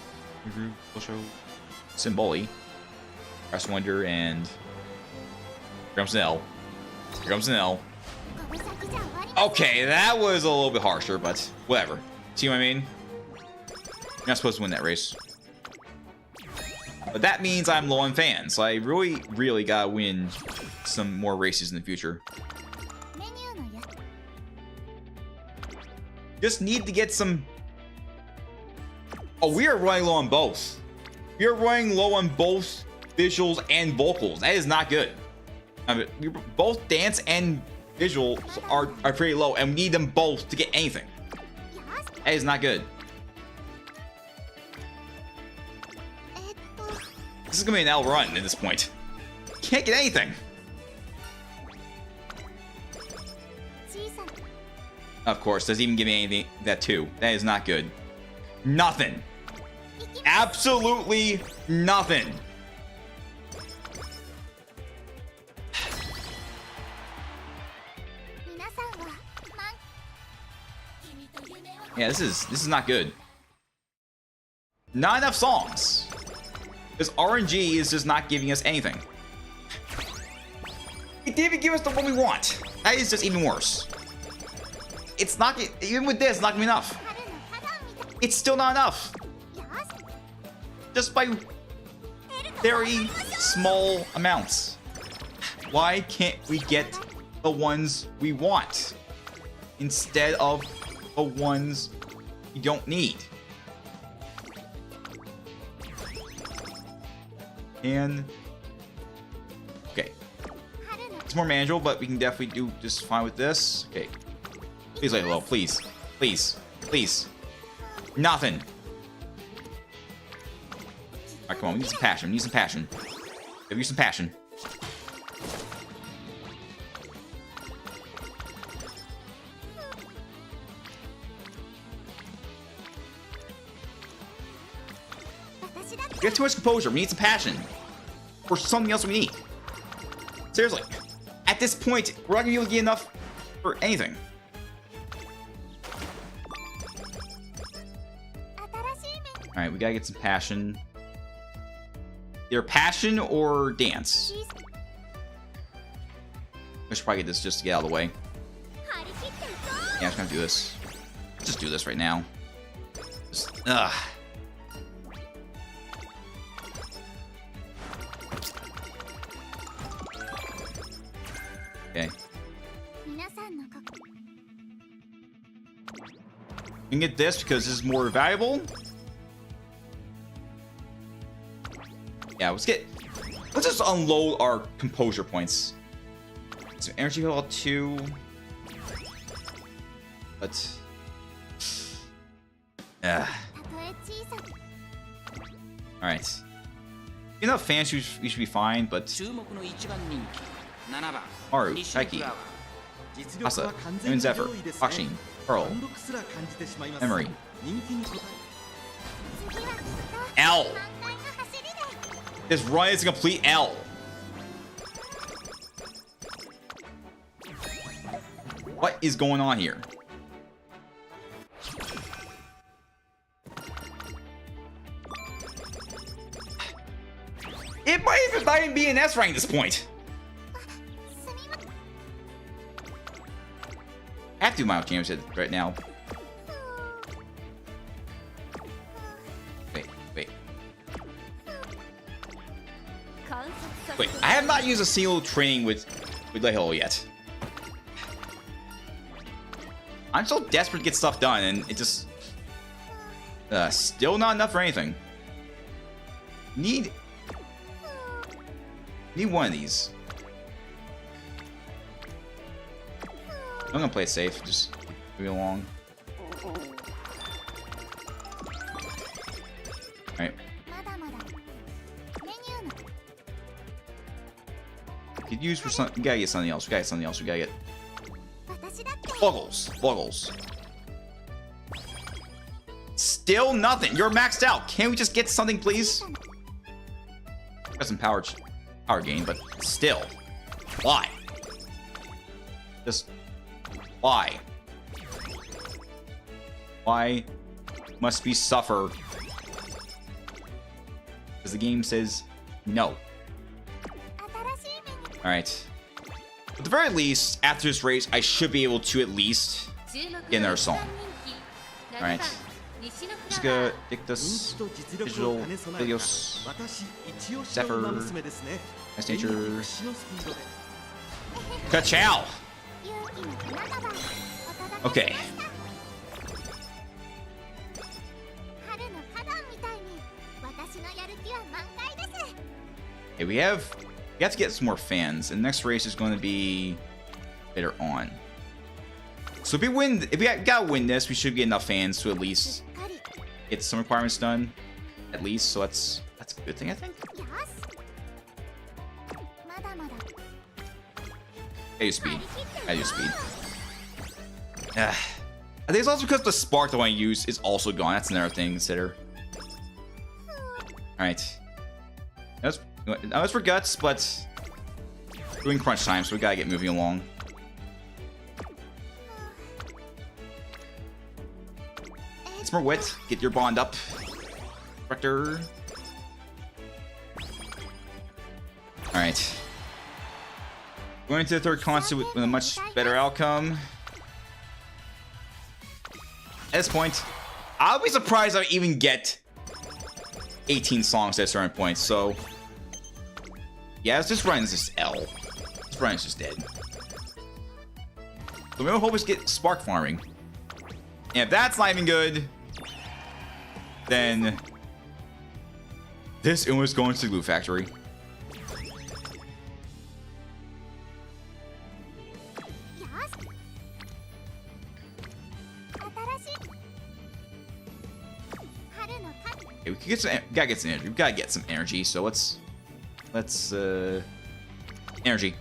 Show, Symboli. Press Wonder, and here comes an L. Here comes an L. Okay, that was a little bit harsher, but whatever. See what I mean? You're not supposed to win that race. But that means I'm low on fans, so I really, really gotta win some more races in the future. Just need to get some... Oh, we are running low on both. We are running low on both visuals and vocals. That is not good. I mean, both dance and visuals are pretty low, and we need them both to get anything. That is not good. This is gonna be an L run at this point. Can't get anything. Of course, doesn't even give me anything. That too. That is not good. Nothing. Absolutely nothing. Yeah, this is not good. Not enough songs. This RNG is just not giving us anything. It didn't even give us the one we want. That is just even worse. It's not, even with this, it's not gonna be enough. It's still not enough. Just by very small amounts. Why can't we get the ones we want instead of the ones we don't need? And okay, it's more manageable, but we can definitely do just fine with this. Okay, please lay low, please, please, please. Nothing. All right, come on, we need some passion. We need some passion. Give you some passion. We have too much composure. We need some passion. Or something else we need. Seriously. At this point, we're not going to be able to get enough for anything. Alright, we gotta get some passion. Either passion or dance. I should probably get this just to get out of the way. Yeah, I'm just gonna do this. Just do this right now. Just, ugh. Okay. We can get this because this is more valuable. Yeah, let's just unload our composure points. So energy level 2. But alright. Enough fans, we should be fine, but Maru, Taiki, Asa, Emin Zephyr, Akshin, Pearl, Emery, L. This run is a complete L. What is going on here? It might even be an S rank at this point. I have to do my games right now. Wait, I have not used a single training with Lehil yet. I'm so desperate to get stuff done, and it just still not enough for anything. Need one of these. I'm gonna play it safe. Just move it along. All right. Could use for some. We gotta get something else. We gotta get something else. We gotta get Buggles. Buggles. Still nothing. You're maxed out. Can't we just get something, please? Got some power gain, but still. Why? Just why? Why must we suffer? Because the game says no. Alright. At the very least, after this race, I should be able to at least get another song. Alright. Suga, Dictus, Digital, Videos, Zephyr, Nice Nature, Ka-chow! Okay. Hey, we have to get some more fans, and the next race is going to be later on. So if we gotta win this, we should get enough fans to at least get some requirements done, at least. So that's That's a good thing, I think. I use speed. I use speed. I think it's also because the spark that I want to use is also gone. That's another thing to consider. Alright. That was for guts, but we're doing crunch time, so we gotta get moving along. It's more wit. Get your bond up. Rector. Alright. Going to the third concert with a much better outcome. At this point, I'll be surprised if I even get 18 songs at a certain point, so yeah, this run is just L. This run is just dead. So my hope is get spark farming. And if that's not even good, then this was going to the glue factory. Okay, we can get some. Gotta get some energy. We gotta get some energy. So let's energy.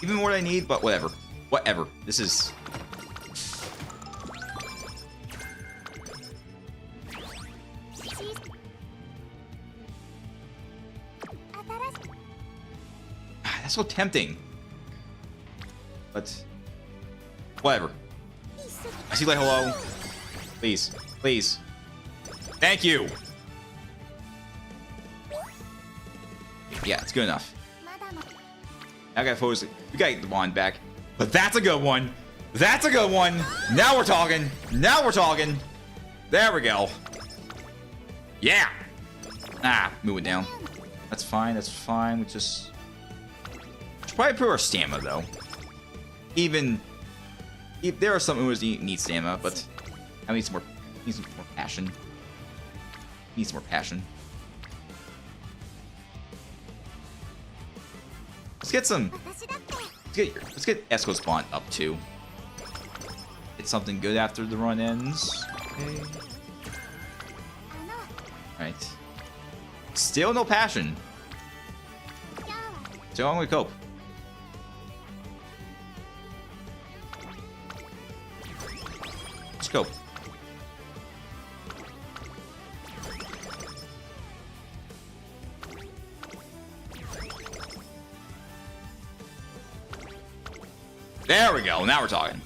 Even more than I need, but whatever. Whatever. This is. That's so tempting. But whatever. I see like hello. Please. Please. Thank you. Yeah, it's good enough. I gotta focus. We gotta get the wand back. But that's a good one. That's a good one. Now we're talking. Now we're talking. There we go. Yeah. Move it down. That's fine. That's fine. We just should probably improve our stamina though. Even if there are some moves that need stamina, but I need some more. Need some more passion. Need some more passion. Let's get some. Let's get Esco's spawn up too. It's something good after the run ends. Okay. Right. Still no passion. So I'm gonna cope. Let's go. There we go. Now we're talking.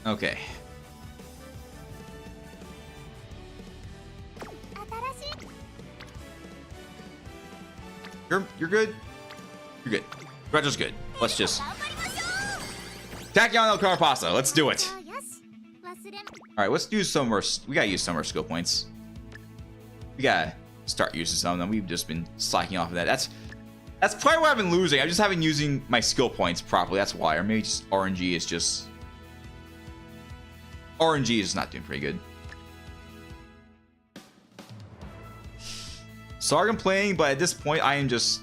Okay. You're good. You're good. Retro's good. Let's just Tachyon El Carapasa. Let's do it. All right, let's do some more. We gotta use some of our skill points. We gotta start using some of them. We've just been slacking off of that. That's probably why I've been losing. I just haven't been using my skill points properly. That's why. Or maybe just RNG is just not doing pretty good. Sorry I'm playing, but at this point I am just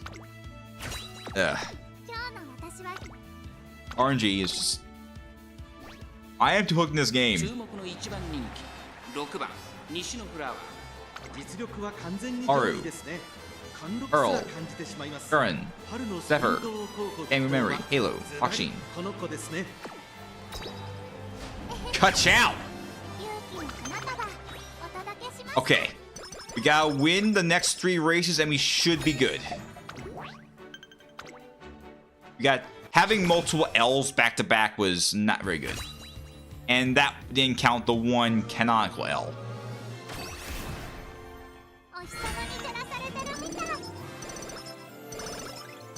RNG is just. I am too hooked in this game. Aru, Earl, Curran, Zephyr, Angry Memory, Halo, Hakushin. Cut out! Okay. We gotta win the next 3 races and we should be good. We got having multiple L's back to back was not very good. And that didn't count the one canonical L.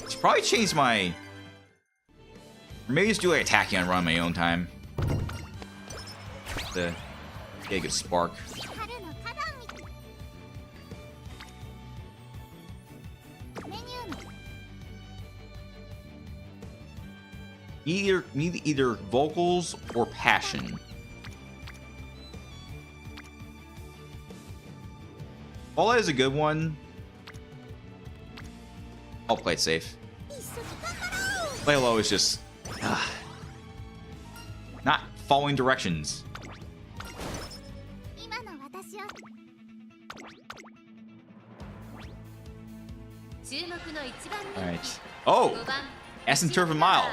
Should probably change my. Or maybe just do like a Tachyon run my own time. To get a good spark. Need either vocals or passion. All that is a good one. I'll play it safe. Play low is just not following directions. Alright. Oh! Essence Turf and Mile.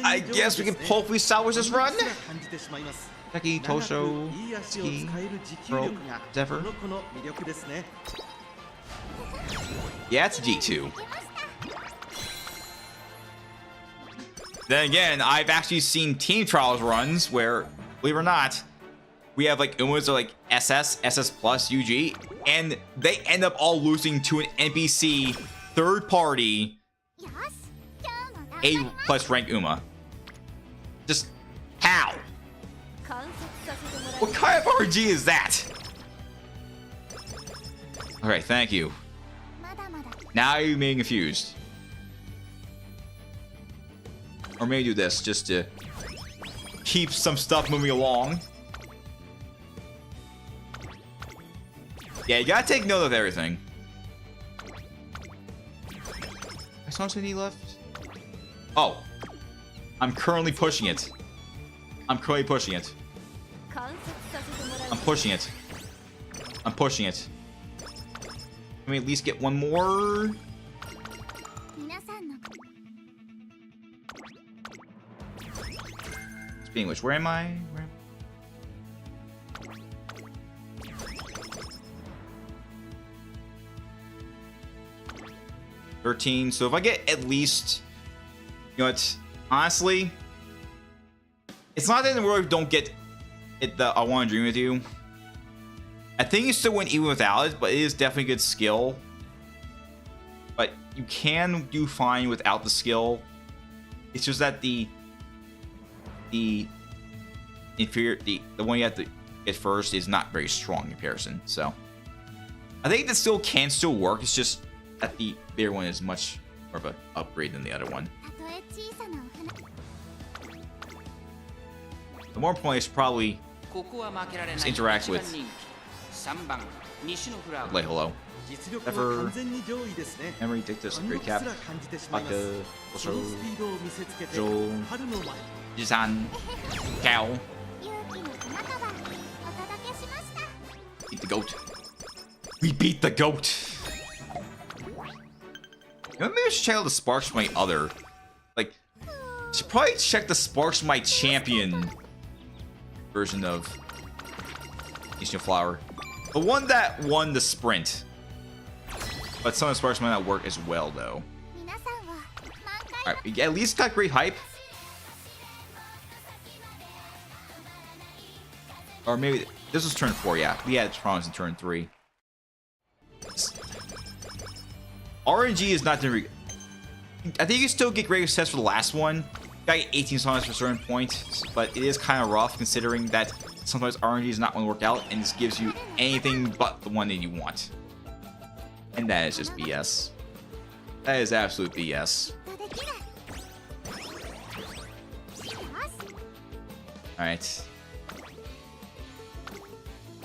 I guess we can hopefully salvage this run. Becky, Tosho, Ski, Pro, Zephyr. Yeah, it's a G2. Then again, I've actually seen team trials runs where, believe it or not, we have like Umas are like SS, SS plus, UG, and they end up all losing to an NPC third party A plus rank Uma. Just how? What kind of RNG is that? Alright, thank you. Now you're being confused. Or maybe do this just to keep some stuff moving along. Yeah, you gotta take note of everything. I saw something left. Oh. I'm currently pushing it. I'm currently pushing it. I'm pushing it. I'm pushing it. Can we at least get one more? Speaking of which, where am I? 13. So if I get at least, you know what? Honestly, it's not that in the world don't get it. I want to dream with you. I think you still win even without it, but it is definitely a good skill. But you can do fine without the skill. It's just that the inferior, the one you have to get first is not very strong in comparison. So I think that still can work. It's just that the bigger one is much more of an upgrade than the other one. The more point is probably just interact with like hello. Ever Emery Dictus, Great Cap, Baka, Osho, Joel, Jizan, Cow. Beat the goat. We beat the goat. Maybe I should check out the sparks from my other. Like, I should probably check the sparks from my champion version of Eastern Flower. The one that won the sprint. But some of the sparks might not work as well, though. Alright, we at least got great hype. Or maybe this was turn 4, yeah. We had Trons in turn 3. RNG is not the. I think you still get great success for the last one. Got 18 songs for certain points, but it is kind of rough considering that sometimes RNG is not going to work out and just gives you anything but the one that you want. And that is just BS. That is absolute BS. Alright.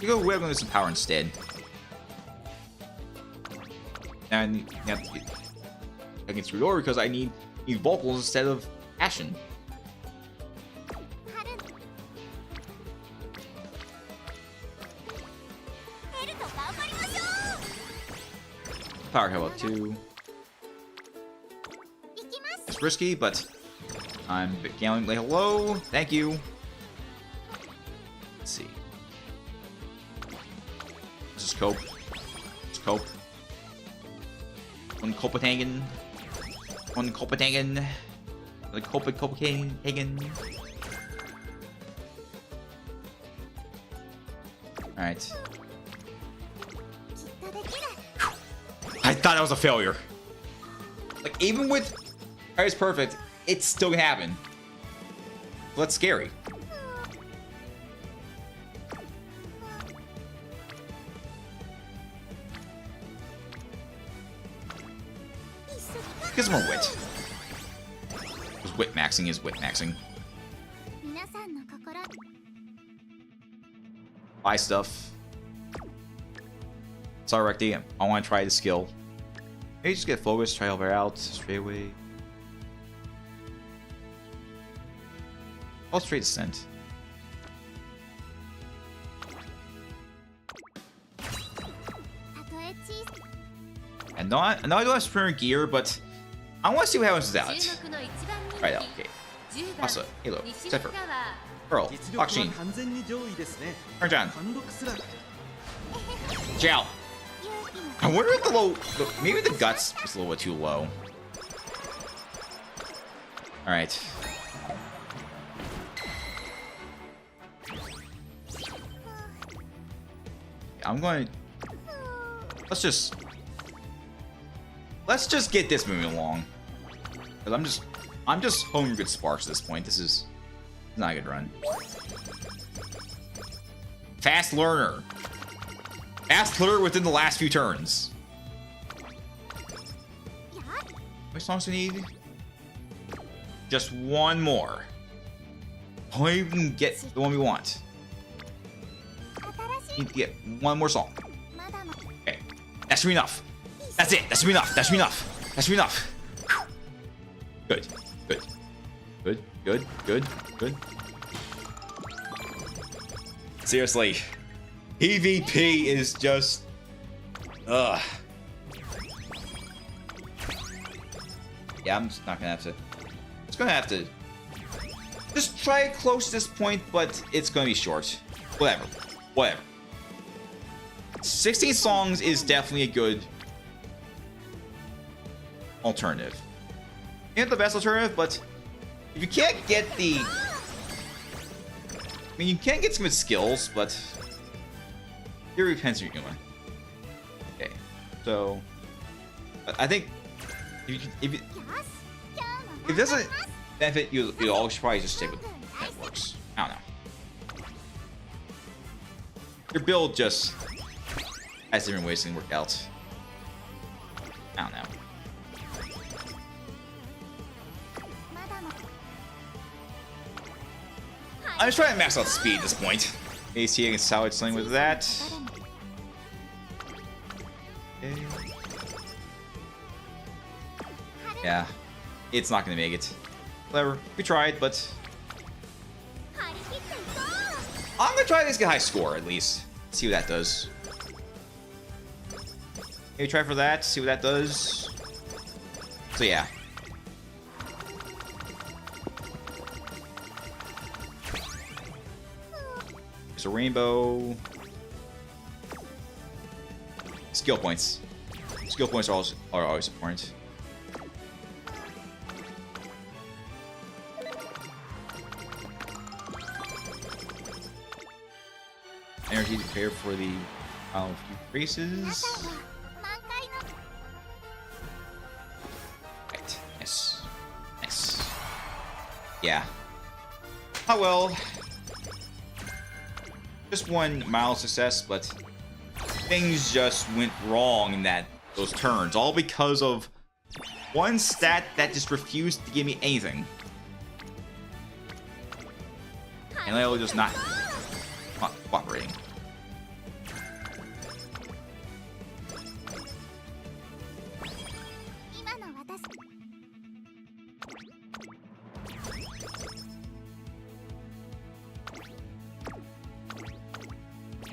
You go we're going to some power instead. And you have to get against Reor because I need vocals instead of Ashen. Power Heal up 2. It's risky, but I'm gambling like hello. Thank you. Let's see. This is Cope. It's Cope. One Copenhagen. One Copenhagen. The Copenhagen. Alright. I thought that was a failure. Like, even with Alright, perfect, it's still gonna happen. Well, that's scary. Get some more wit. Because wit maxing is wit maxing. Buy stuff. Sorry, Recti. I want to try the skill. Maybe just get focused, try over out, straight away. All straight descent. And no, I don't have sprinter gear, but I want to see what happens with that. Right out, okay. Also, Halo, Zephyr, Pearl, Blockchain, Turn on. Jiao. I wonder if the low, maybe the guts is a little bit too low. All right. I'm going. Let's just get this moving along. Cause I'm just hoping good sparks at this point. This is not a good run. Fast learner. Fast learner within the last few turns. How many songs do we need? Just one more. Hopefully we can get the one we want. We need to get one more song. Okay. That should be enough. That's it. That should be enough. That should be enough. That should be enough. Good. Good. Good. Good. Good. Good. Seriously. PvP is just... Ugh. Yeah, I'm just not gonna have to... It's gonna have to... Just try it close to this point, but it's gonna be short. Whatever. Whatever. 16 songs is definitely a good alternative. Not the best alternative, but if you can't get the... I mean, you can get some good skills, but... Here depends what you're doing. Okay, so... I think... If it doesn't benefit you at all, you should probably just stick with networks. I don't know. Your build just has different ways to work out. I don't know. I'm just trying to max out speed at this point. AC against salvage sling with that. Okay. Yeah, it's not gonna make it. Whatever, we tried, but I'm gonna try this get high score at least. See what that does. Maybe try for that. See what that does. So yeah. There's a rainbow. Skill points. Skill points are always important. Energy to prepare for the final few races. Right. Nice. Nice. Yeah. Oh well. Just one mild success, but things just went wrong in those turns, all because of one stat that just refused to give me anything. And Leo just not cooperating.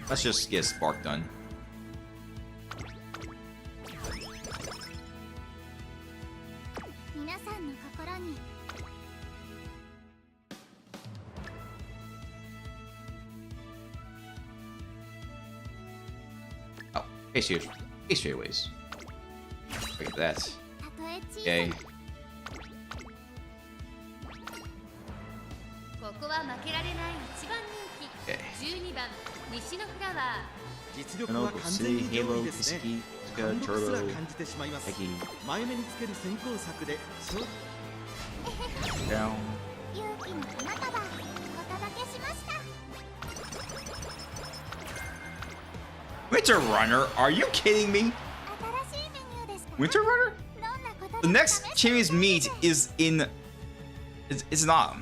Let's just get Spark done. Oh, hey, straightaways. Look at that. Okay. City, Halo, Kiseki, Turbo, Peggy. Down. Winter Runner? Are you kidding me? Winter Runner? The next Champions Meet is in... It's not.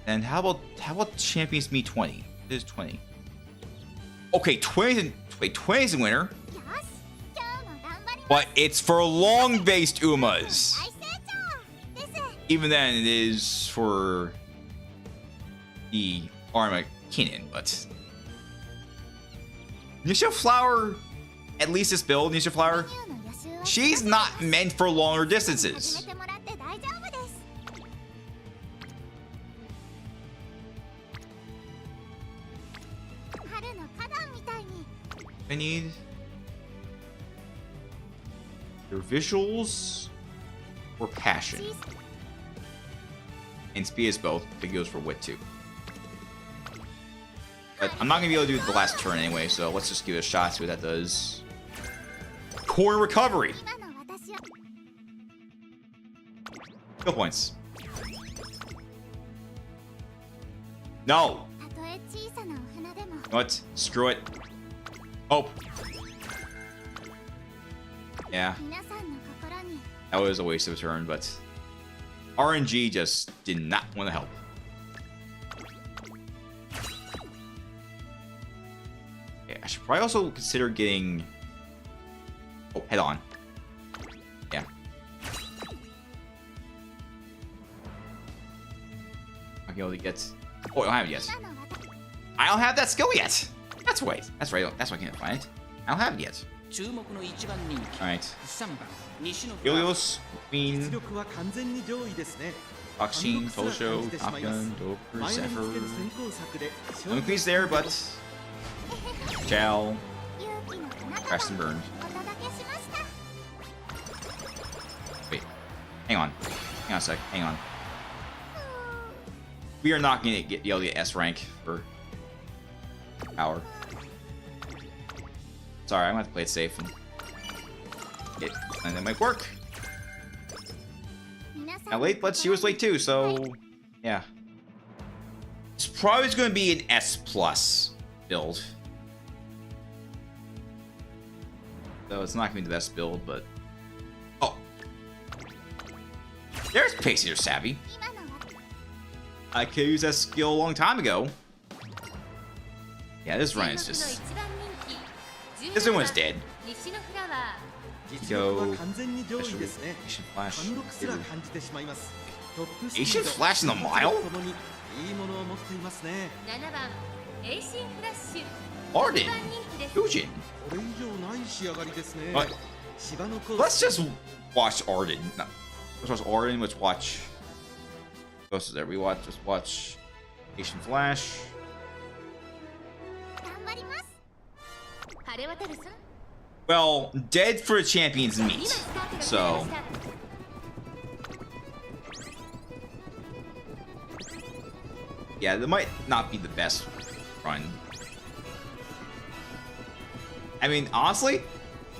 And how about Champions Meet 20? It is 20. Okay, 20 is the winner. But it's for long-based Umas. Even then, it is for the Arma Kinin, but Nisha Flower, at least this build, Nisha Flower, she's not meant for longer distances. I need your visuals or passion. And speed is both. It goes for wit too. But I'm not gonna be able to do the last turn anyway, so let's just give it a shot, see what that does. Core recovery. Skill points. No. What? Screw it. Oh. Yeah. That was a waste of a turn, but RNG just did not want to help. Yeah, I should probably also consider getting... Oh, head on. Yeah. I'll be able to get... Oh, I don't have it yet. I don't have that skill yet. That's right. That's right. That's why I can't find it. I don't have it yet. Alright. Ilios, Queen, Foxine, Tosho, Top Gun, Doper, Zephyr. No Queen's there, but Chow, Crash and Burn. Wait, hang on. Hang on a sec. Hang on. We are not going to get able to get S rank for power. Sorry, I'm going to have to play it safe and that might work. Now late, but she was late too, so yeah. It's probably going to be an S+ build. So it's not going to be the best build, but... Oh! There's Pacey or Savvy. I could use that skill a long time ago. Yeah, this run is just... This one was dead. Go. Asian Flash. Asian Flash in the mile? Arden. Fujin. What? Let's just watch Arden. No. Let's watch Arden. Let's watch. What else is there? We watch. Just watch Asian Flash. Well, dead for a champion's meet. So. Yeah, that might not be the best run. I mean, honestly,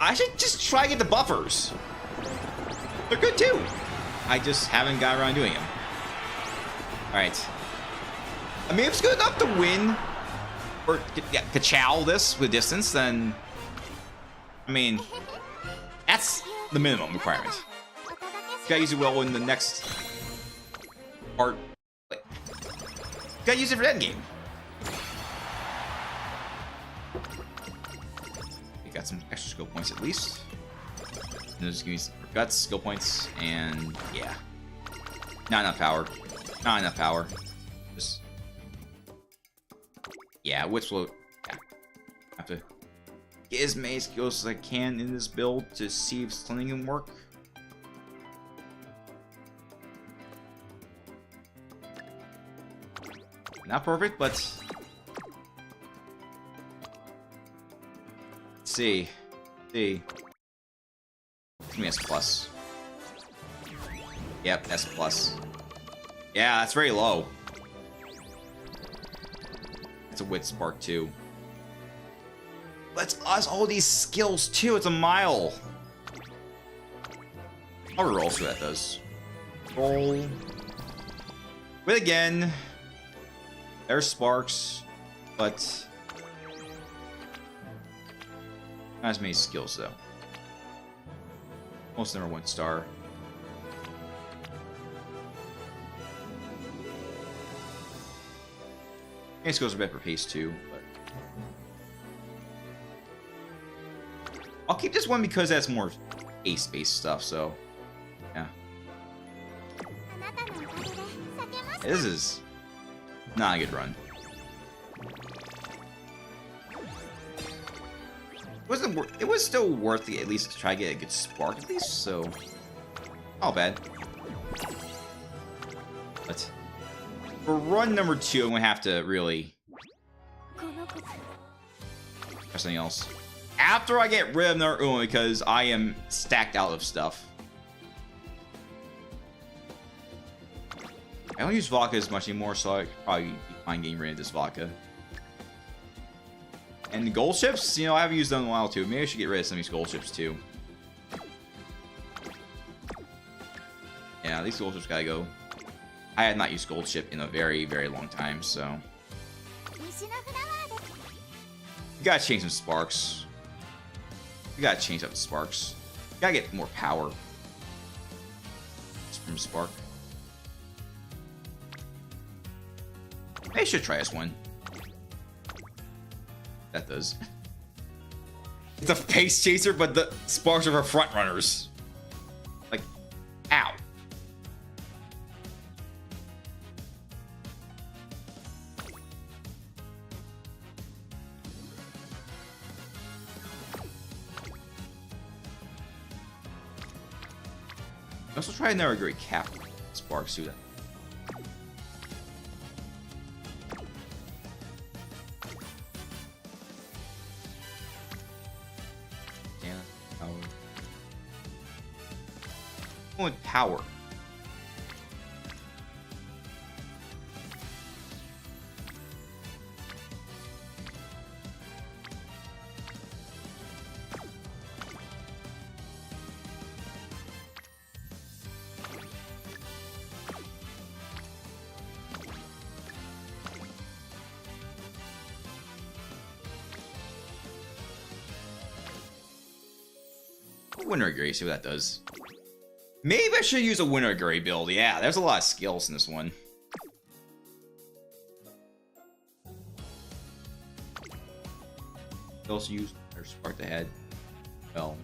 I should just try to get the buffers. They're good too. I just haven't got around doing them. Alright. I mean, if it's good enough to win, or to chow this with distance, then... I mean, that's the minimum requirement. You gotta use it well in the next part. You gotta use it for that game. You got some extra skill points at least. And just give me some guts, skill points, and yeah. Not enough power. Not enough power. Just... Yeah, which will... Yeah. Have to... get as many skills as I can in this build to see if something can work. Not perfect, but... Let's see. See. Give me S+. Yep, S+. Yeah, that's very low. It's a wit spark too. Let's us all these skills too. It's a mile. I'll roll see what that does. Roll. Wait again. There's sparks, but not as many skills though. Most of them are 1 star. And skills are better for pace too, but I'll keep this one because that's more ace-based stuff, so yeah.
あなたのおかげで避けました。
This is not a good run. It was still worth it, at least to try to get a good spark at least, so not bad. But for run number 2, I'm gonna have to really try something else. After I get rid of another Uma, because I am stacked out of stuff. I don't use vodka as much anymore, so I could probably be fine getting rid of this vodka. And the gold chips, you know, I haven't used them in a while too. Maybe I should get rid of some of these gold chips too. Yeah, these gold chips gotta go. I had not used gold chip in a very, very long time, so. You gotta change some sparks. You gotta change up the sparks. You gotta get more power from spark. I should try this one. That does. It's a pace chaser, but the sparks are for front runners. Like, ow. Also try another great cap sparks too. With power. Winter Gray, see what that does. Maybe I should use a Winter Gray build. Yeah, there's a lot of skills in this one. Also use or spark the head. Well,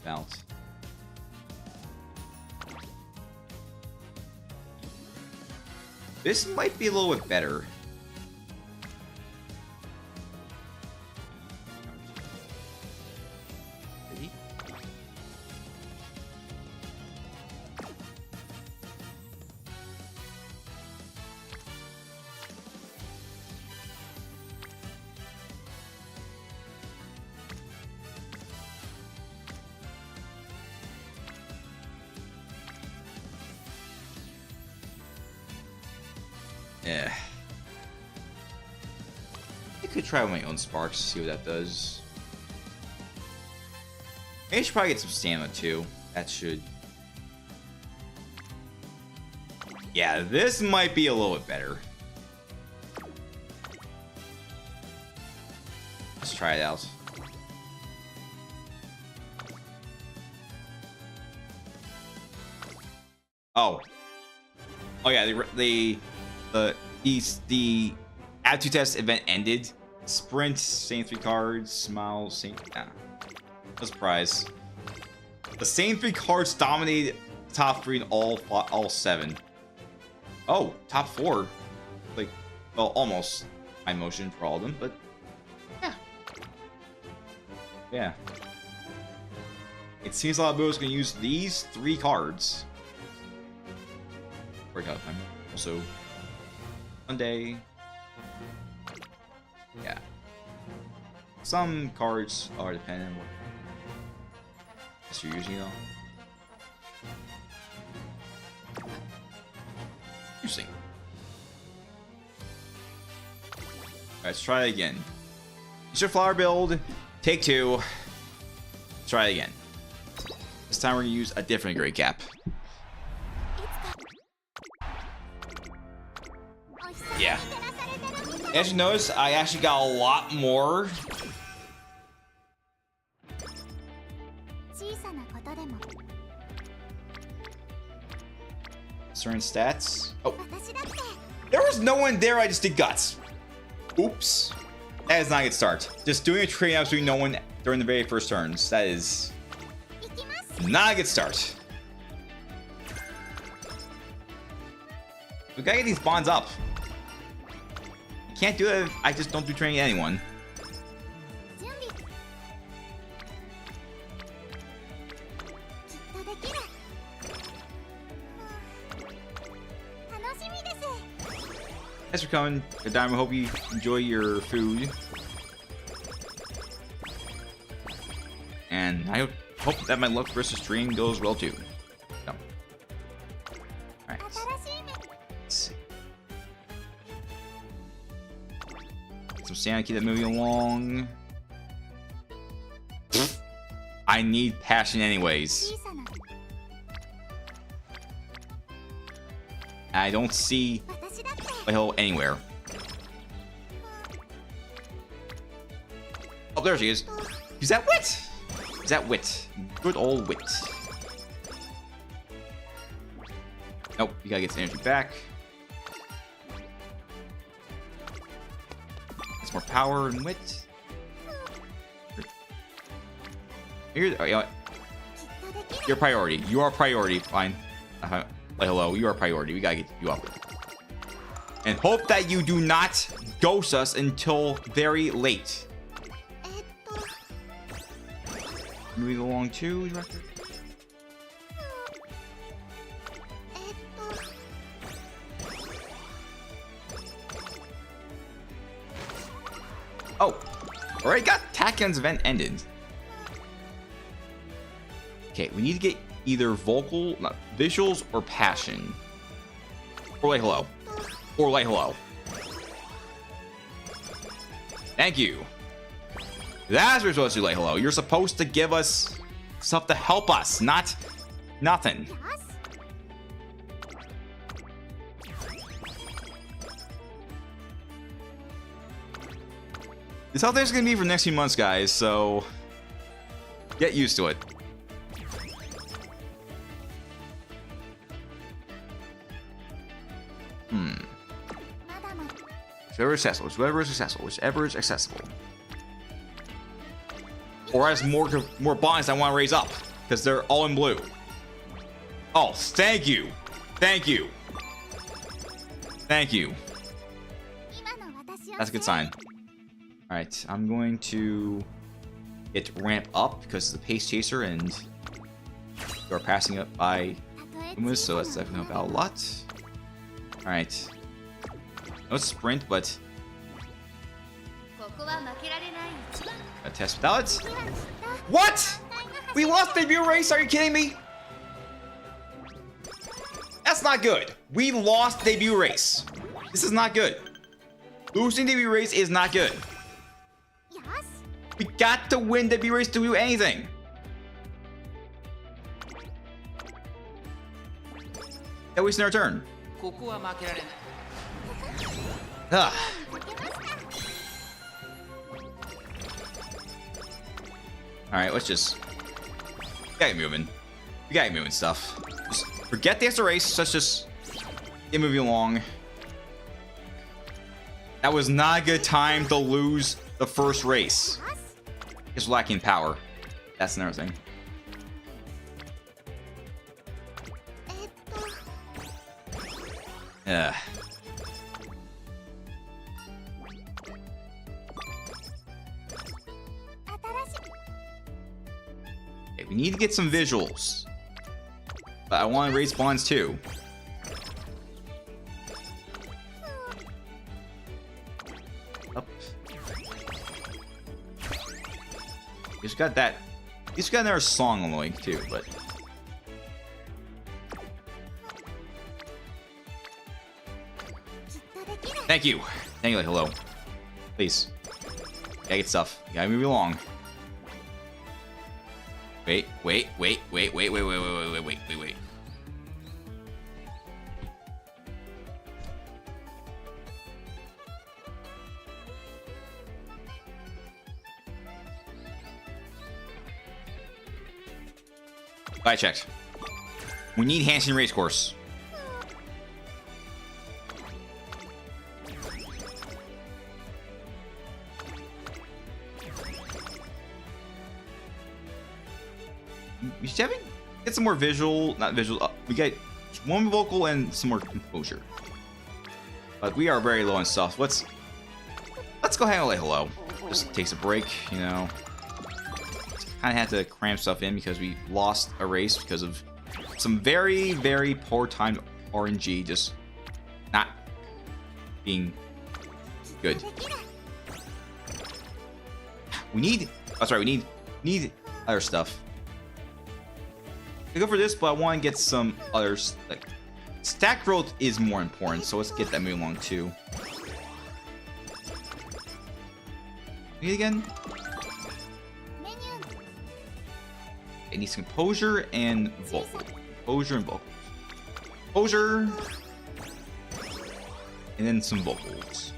bounce. This might be a little bit better. Yeah. I could try with my own sparks, see what that does. Maybe I should probably get some stamina too. That should. Yeah, this might be a little bit better. Let's try it out. Oh. Oh yeah, the attitude test event ended. Sprint, same 3 cards, smile, same. Yeah. No surprise. The same 3 cards dominated top 3 in all 7. Oh, top 4. Like, well, almost high motion for all of them, but yeah. Yeah. It seems a lot of builders can use these 3 cards. Workout time. Also, Monday. Yeah. Some cards are dependent on what you're using, though. Interesting. Alright, let's try it again. Use your flower build. Take 2. Let's try it again. This time we're gonna use a different gray cap. Yeah. As you notice, I actually got a lot more. Certain stats. Oh. There was no one there, I just did guts. Oops. That is not a good start. Just doing a train out doing no one during the very first turns. That is Not a good start. We gotta get these bonds up. You can't do it if I just don't do training to anyone. Thanks for coming, Dime. I hope you enjoy your food. And I hope that my luck versus stream goes well too. So. Alright. Let's see. Some sand, keep that moving along. I need passion anyways. I don't see a hill anywhere. Oh, there she is. Is that wit? Is that wit? Good old wit. Nope, you gotta get some energy back. Get some more power and wit. You're priority. You are priority. Fine. Like, hello, you are priority. We gotta get you up. And hope that you do not ghost us until very late. Moving along too, director. Oh, already got Taken's event ended. Okay, we need to get either vocal, not visuals, or passion. Or like hello. Or like hello. Thank you. That's what we're supposed to do, like hello. You're supposed to give us stuff to help us, not nothing. This is how things are gonna be for the next few months, guys, so get used to it. Whichever is accessible, whichever is accessible, whichever is accessible. Or has more bonds I want to raise up, because they're all in blue. Oh, thank you. Thank you. Thank you. That's a good sign. Alright, I'm going to get ramp up because it's the pace chaser and you're passing up by Umamusume, so that's definitely help out a lot. Alright. No sprint, but a test without it. What? We lost debut race? Are you kidding me? That's not good. We lost debut race. This is not good. Losing debut race is not good. We got to win debut race to do anything. That wasted our turn. Alright, let's just get moving. We gotta get moving stuff. Just forget the extra race. Let's just get moving along. That was not a good time to lose the first race. It's lacking power. That's another thing. Yeah. Okay, we need to get some visuals. But I want to raise bonds too. Up. He's got that. He's got another song on the way too, but. Thank you. Thank you, like hello. Please. Gotta get stuff. Gotta move along. Wait. I checked. We need Hanson race course. we should get some more visual, not visual. We get one vocal and some more composure. But we are very low on stuff. Let's go ahead and lay hello. Just takes a break, you know. Kind of had to cram stuff in because we lost a race because of some very, very poor timed RNG just not being good. We need, oh sorry, we need other stuff. I go for this, but I want to get some others. Like stack growth is more important, so let's get that moving along too. Need again? It needs composure and vocal. Composure and vocals. Composure. And then some vocals.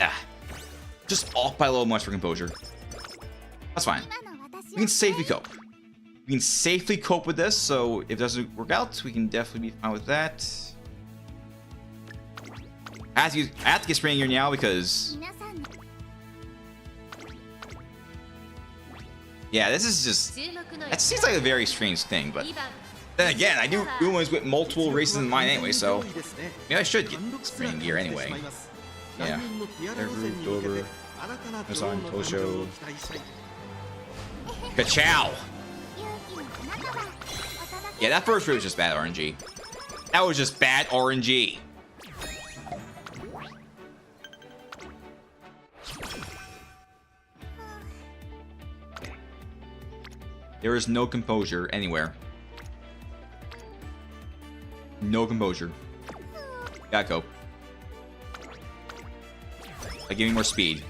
Ah. Just off by a little much for composure. That's fine. We can safely cope. We can safely cope with this, so if it doesn't work out, we can definitely be fine with that. I have to get spraying here now because... yeah, this is just... that seems like a very strange thing, but... then again, I do Uma's with multiple races in mind anyway, so... maybe I should get spraying gear anyway. Yeah. Their group, over. Amazon, Tosho. Ka-chow! Yeah, that first route was just bad RNG. That was just bad RNG. There is no composure anywhere. No composure. Gotta cope. Like, give me more speed.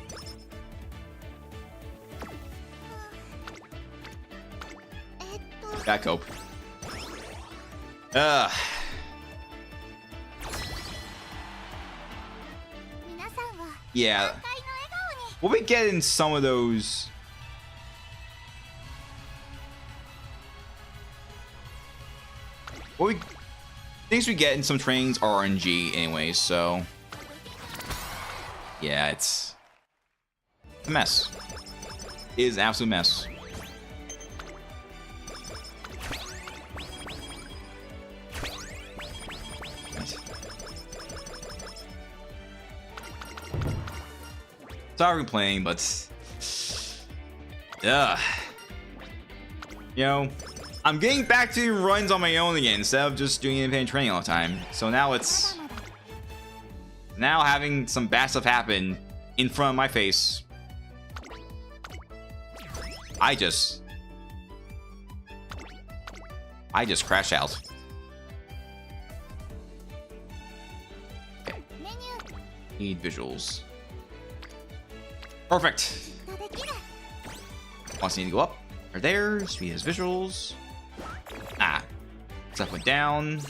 Gotta cope. Yeah. We'll be getting some of those. What things we get in some trains are RNG anyway, so yeah, it's a mess. It is an absolute mess. Sorry for playing, but you know, I'm getting back to runs on my own again instead of just doing independent training all the time. So now it's having some bad stuff happen in front of my face. I just crash out. Okay. Need visuals. Perfect. Wants need to go up. Right there. Speed has visuals. Ah. Stuff went down.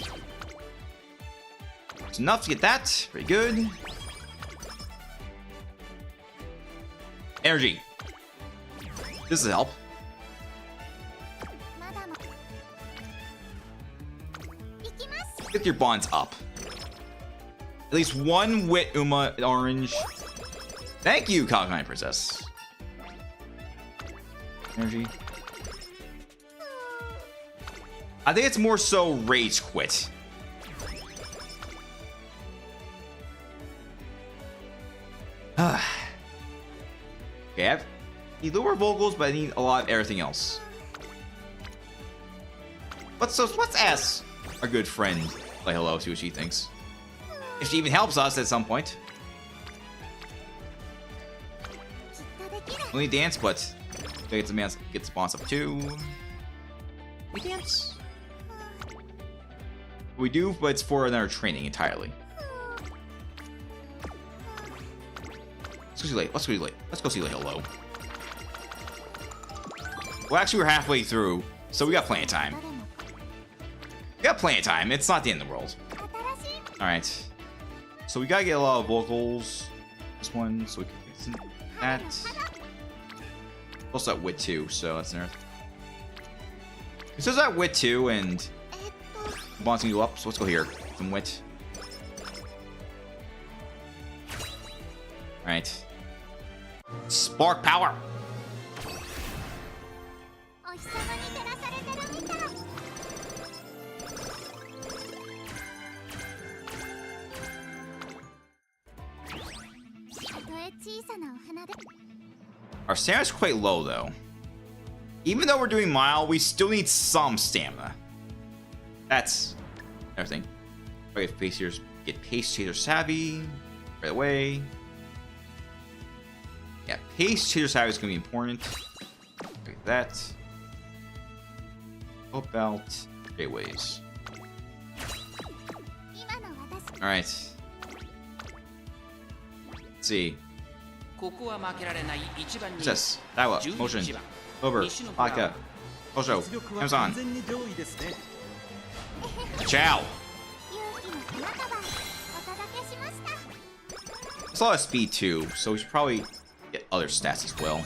It's enough to get that. Very good. Energy. This will help. Get your bonds up. At least one wit Uma orange. Thank you, Cognitive Princess. Energy. I think it's more so rage quit. Okay, I have lower vocals, but I need a lot of everything else. Let's ask our good friend like hello, see what she thinks. If she even helps us at some point. Only dance, but get the boss up too. We dance. We do, but it's for another training entirely. Let's go see late. Let's go see late. Let's go see late. Hello. Well, actually, we're halfway through, so we got plenty of time. We got plenty of time. It's not the end of the world. All right. So we gotta get a lot of vocals. This one, so we can get that. Also at wit 2, so that's an earth. It says that wit 2 and wants to go up, so let's go here. Some wit. Alright. Spark power! Our stamina's quite low, though. Even though we're doing mile, we still need some stamina. That's everything. Okay, get pace chaser savvy right away. Yeah, pace chaser savvy is gonna be important. Okay, that. Hope belt, great ways. All right. Let's see. What's this? Daiwa, motion, over, Aka, Osho, Amazon. Chow. It's a lot of speed too, so we should probably get other stats as well.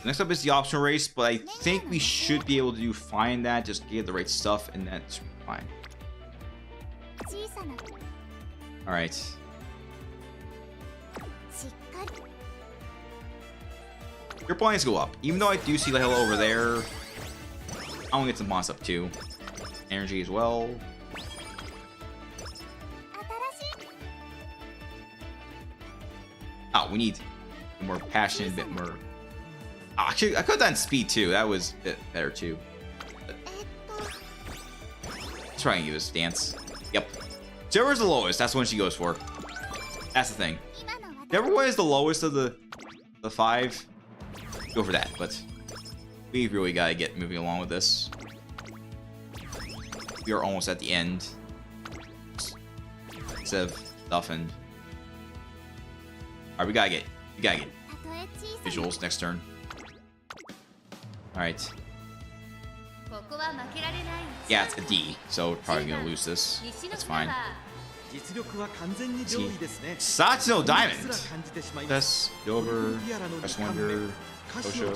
Next up is the optional race, but I think we should be able to find that, just get the right stuff, and that's fine. Alright. Your points go up. Even though I do see the hell over there, I want to get some boss up too. Energy as well. Oh, we need more passion, a bit more. Oh, actually, I could have done speed too. That was a bit better too. But let's try and use dance. Yep. Whichever's the lowest, that's the one she goes for. That's the thing. Whichever one is the lowest of the 5, go for that. But we really gotta get moving along with this. We are almost at the end. Instead of stuff and. Alright, we gotta get visuals next turn. Alright. Yeah, it's a D, so we're probably gonna lose this. That's fine. Satsuno Diamond! That's Dover, Press Wonder, Osho.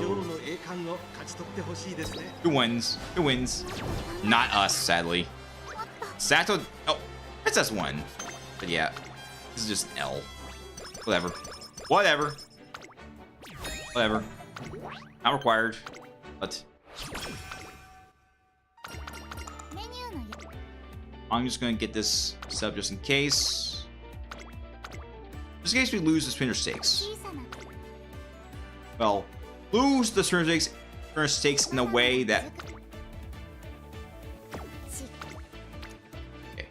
Who wins? Who wins? Not us, sadly. Sato. Oh, Princess won. But yeah, this is just an L. Whatever. Whatever. Whatever. Not required. But I'm just gonna get this sub just in case. Just in case we lose the spinner stakes. Well, lose the spinner stakes in a way that. Okay.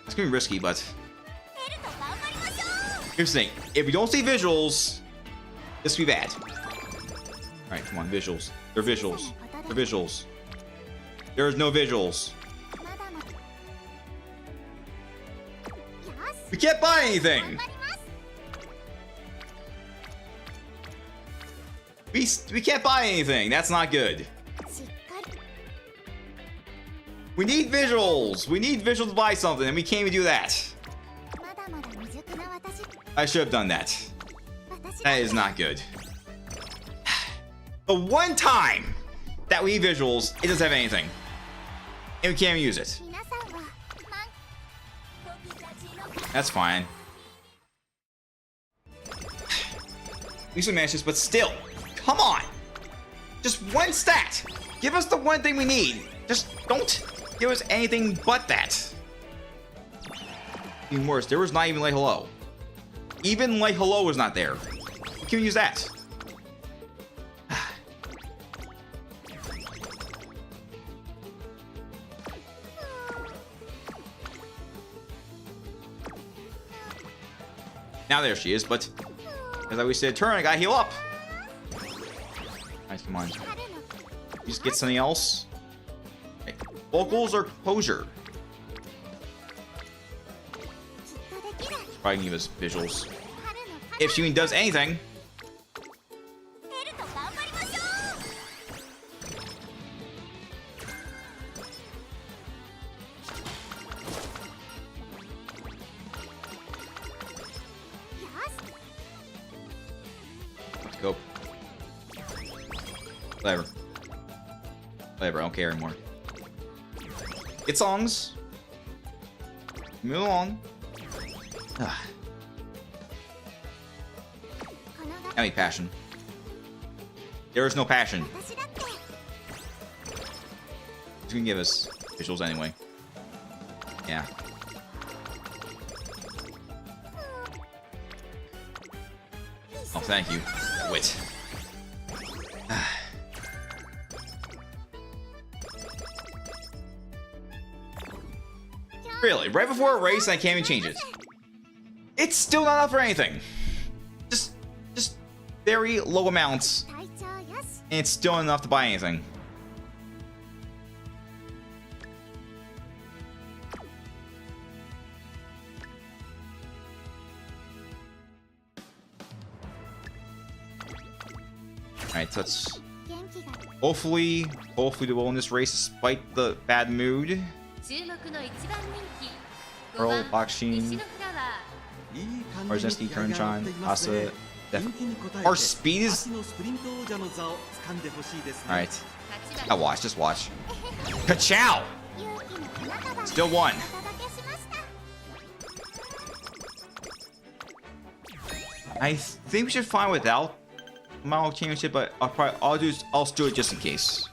It's gonna be risky, but here's the thing: if we don't see visuals, this will be bad. All right, come on, visuals. They're visuals. They're visuals. There's no visuals. We can't buy anything. We can't buy anything. That's not good. We need visuals. We need visuals to buy something, and we can't even do that. I should have done that. That is not good. The one time that we need visuals, it doesn't have anything. And we can't even use it. That's fine. We should manage this, but still. Come on! Just one stat! Give us the one thing we need. Just don't give us anything but that. Even worse, there was not even Light Hello. Even Light Hello was not there. We can use that. Now there she is, but as I always said, turn, I gotta heal up. Nice, come on. Just get something else. Okay. Vocals or composure? Probably give us visuals. If she even does anything. Let's go. Whatever. Whatever, I don't care anymore. Get songs. Move along. I need passion. There is no passion. It's gonna give us visuals anyway. Yeah. Oh, thank you. Wit. Really, right before a race, I can't even change it. It's still not enough for anything. Just very low amounts, and it's still enough to buy anything. Alright, so let's hopefully do well in this race despite the bad mood. Pearl, Bakshin, Arzeski, Kernchan, Asa, our speed is... Alright. Now watch, just watch. Ka-chow! Still one. I think we should find without Model Championship, but I'll do it just in case.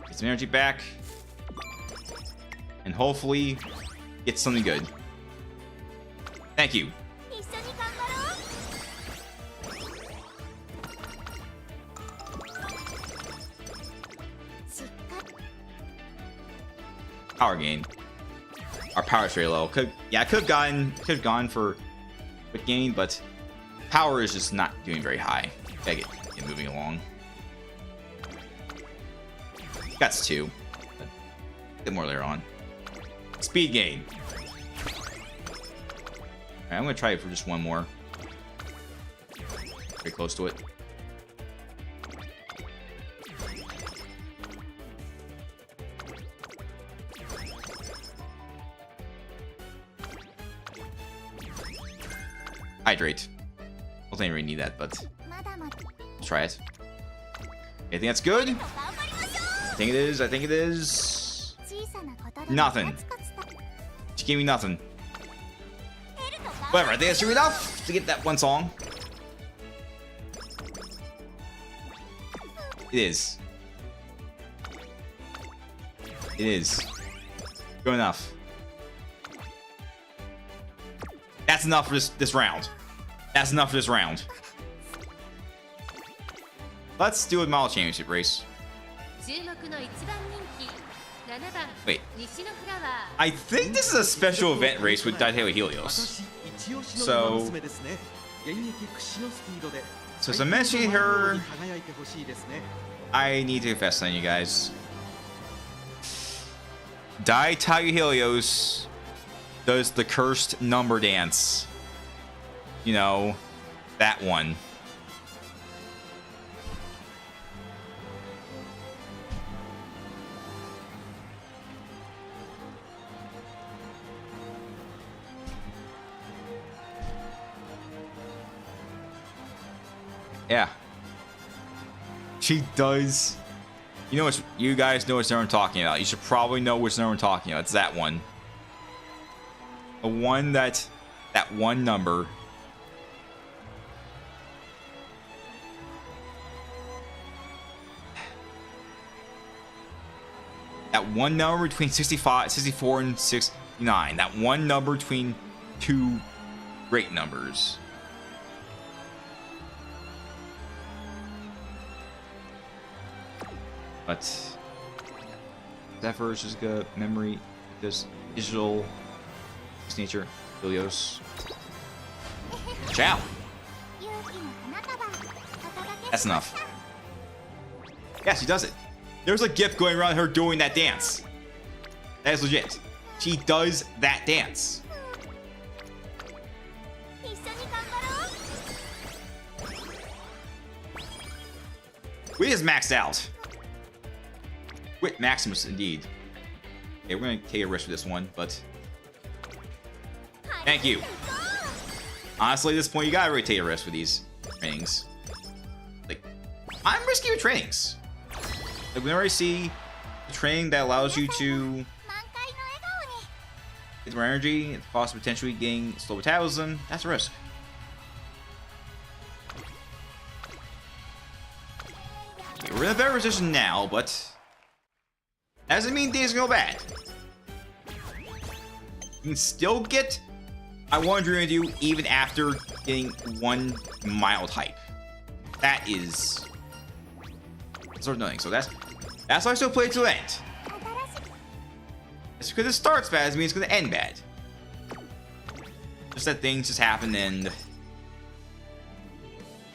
Get some energy back. And hopefully get something good. Thank you. Power gain. Our power is very low. I could have gone for quick gain, but power is just not doing very high. Gotta get moving along. That's 2. Get more later on. Speed gain. Alright, I'm gonna try it for just one more. Very close to it. Hydrate. I don't really need that, but let's try it. I think that's good. I think it is. Nothing. She gave me nothing. Whatever, I think that's enough to get that one song. It is. It is. Good enough. That's enough for this round. That's enough for this round. Let's do a model championship race. Wait. I think this is a special event race with Daitei Helios. So as I'm mentioning her, I need to confess on you guys. Daitei Helios does the cursed number dance. You know, that one. Yeah. She does. You know what? You guys know which number I'm talking about. You should probably know which number I'm talking about. It's that one. The one that one number. That one number between 64 and 69. That one number between two great numbers. But Zephyr is just good. Memory, just digital, nature, Helios. Ciao. That's enough. Yeah, she does it. There's a GIF going around her doing that dance. That is legit. She does that dance. We just maxed out. Wit Maximus, indeed. Okay, we're gonna take a risk for this one, but thank you. Honestly, at this point, you gotta really take a risk for these trainings. Like, I'm risky with trainings. Like, we already see a training that allows you to get more energy, it costs potentially getting slow metabolism. That's a risk. Okay, we're in a better position now, but doesn't mean things go bad. You can still get I want Dream to do even after getting one mild hype. That is sort of nothing. So that's why I still play to the end. It's because it starts bad doesn't mean it's gonna end bad. Just that things just happen and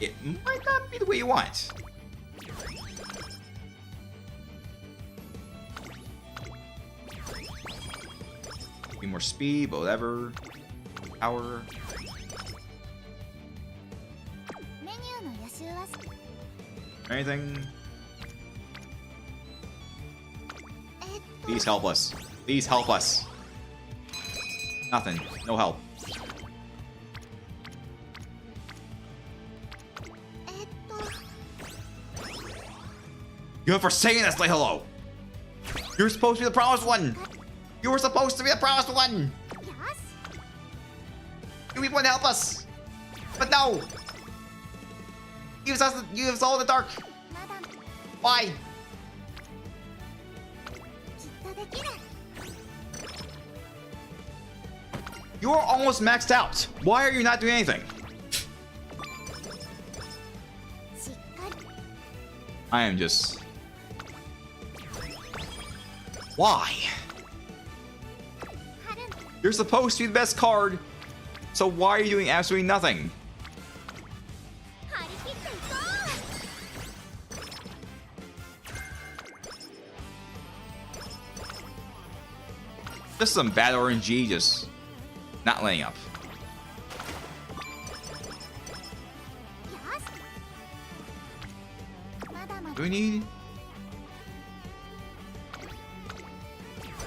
it might not be the way you want. Be more speed, but whatever. Power. Anything? Please help us. Please help us. Nothing. No help. You're for saying us like hello. You're supposed to be the promised one. You were supposed to be the promised one. You people want to help us, but no. Use all in the dark. Why? You're almost maxed out. Why are you not doing anything? I am just... Why? You're supposed to be the best card, so why are you doing absolutely nothing? Just some bad RNG, just not laying up. Do we need?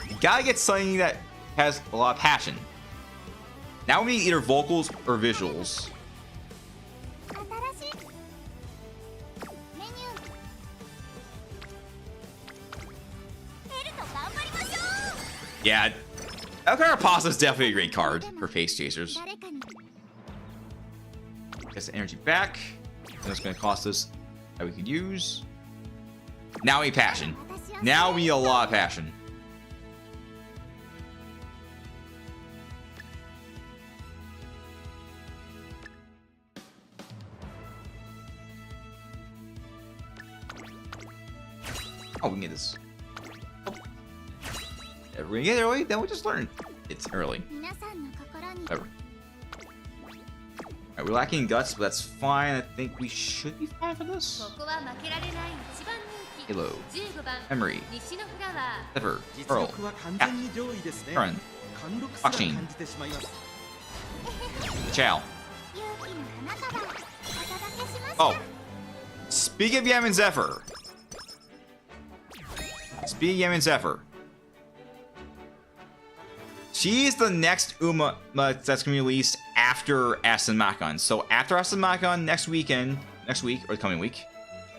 You gotta get something that has a lot of passion. Now we need either vocals or visuals. Yeah, Noire Topaz is definitely a great card for face chasers. Gets the energy back. That's going to cost us that we could use. Now we need passion. Now we need a lot of passion. Oh, we can get this. If we're gonna get it early, then we'll just learn. It's early. Whatever. Alright, we're lacking guts, but that's fine. I think we should be fine for this. Halo. Memory. Pepper. Pearl. Cap. Current. Machine. Chow. Oh. Speaking of Yamen Zephyr. Speaking of Yamen Zephyr. She's the next Uma that's going to be released after Asamakon. So after Asamakon next week or the coming week,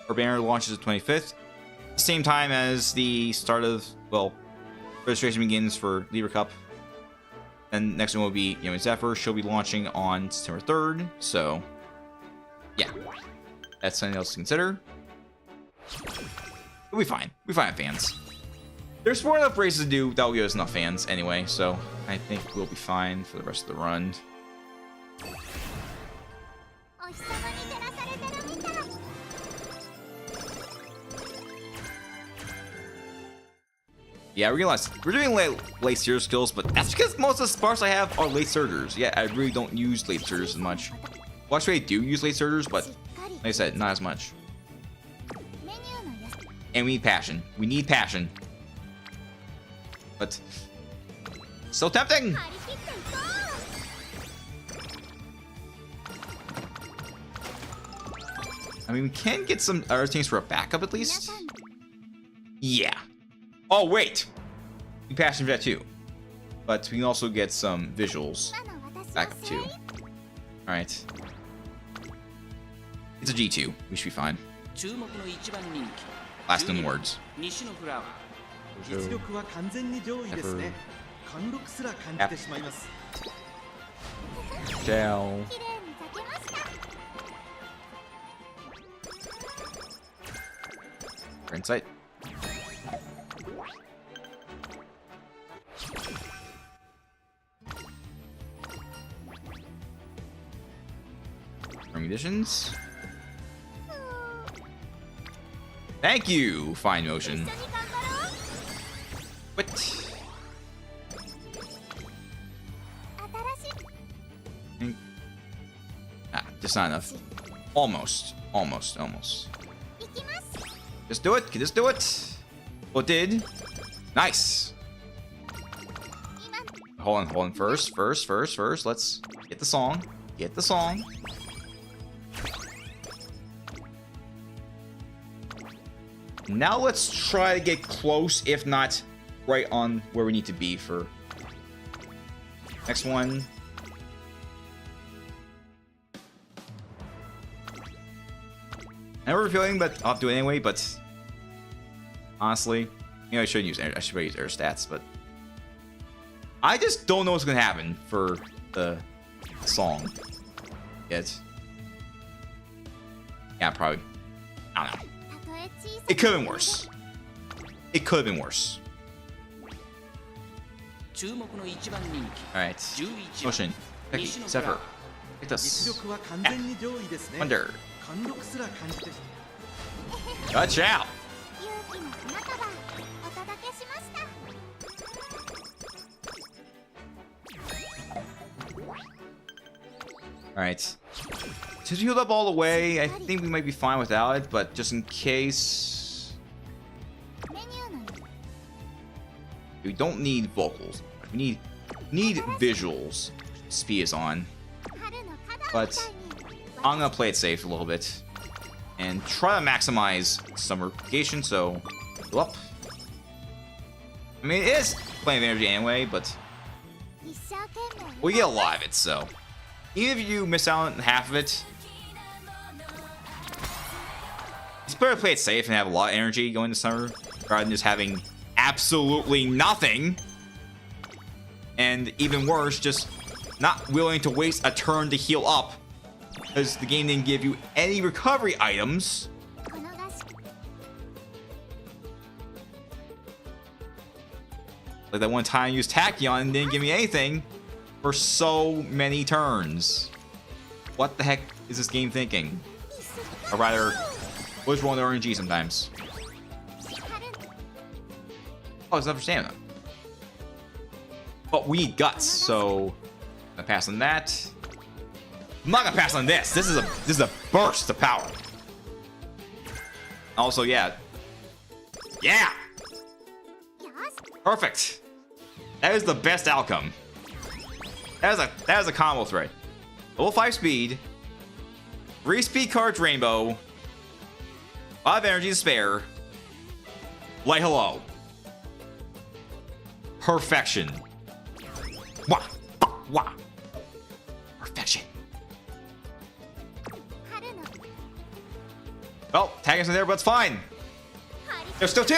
her banner launches the 25th, same time as the start of, well, registration begins for Libra Cup. And next one will be Yamen Zephyr. She'll be launching on September 3rd. So yeah, that's something else to consider. We'll be fine. We'll be fine, fans. There's 4 enough races to do that will give us enough fans anyway, so I think we'll be fine for the rest of the run. Yeah, we're doing late surge skills, but that's because most of the sparks I have are late surgers. Yeah, I really don't use late surgers as much. Well, actually, I do use late surgers, but like I said, not as much. And we need passion. We need passion. But so tempting. I mean, we can get some other things for a backup at least. Yeah. Oh wait, we passion for that too. But we can also get some visuals backup too. All right. It's a G2. We should be fine. Last in words. Gel. Insight. conditions. Thank you, fine motion. What? Just not enough. Almost. Just do it. Just do it. Well, it did. Nice. Hold on. First. Let's get the song. Now let's try to get close, if not right on where we need to be for next one. I have a feeling, but I'll do it anyway. But honestly, I should use air stats, but I just don't know what's gonna happen for the song yet. Yeah, probably. I don't know. It could have been worse. Alright. Motion. Becky. Zephyr. Victus. Wonder. Watch out! Alright. Since we healed up all the way, I think we might be fine without it, but just in case... We don't need vocals. We need visuals. Speed is on. But I'm gonna play it safe a little bit. And try to maximize summification, so go up. I mean, it is plenty of energy anyway, but we get a lot of it, so even if you miss out on half of it, it's better to play it safe and have a lot of energy going to summer rather than just having absolutely nothing. And even worse, just not willing to waste a turn to heal up because the game didn't give you any recovery items. Like that one time I used Tachyon and didn't give me anything for so many turns. What the heck is this game thinking? Or rather, what's wrong with RNG sometimes? Oh, it's not for stamina. But we need guts, so I'm gonna pass on that. I'm not gonna pass on this. This is a burst of power. Also, yeah. Perfect. That is the best outcome. That is a combo thread. Level 5 speed, 3 speed cards rainbow, 5 energy to spare. Light hello. Perfection. Wah. Perfection. Well, tag us in there, but it's fine. There's still 2.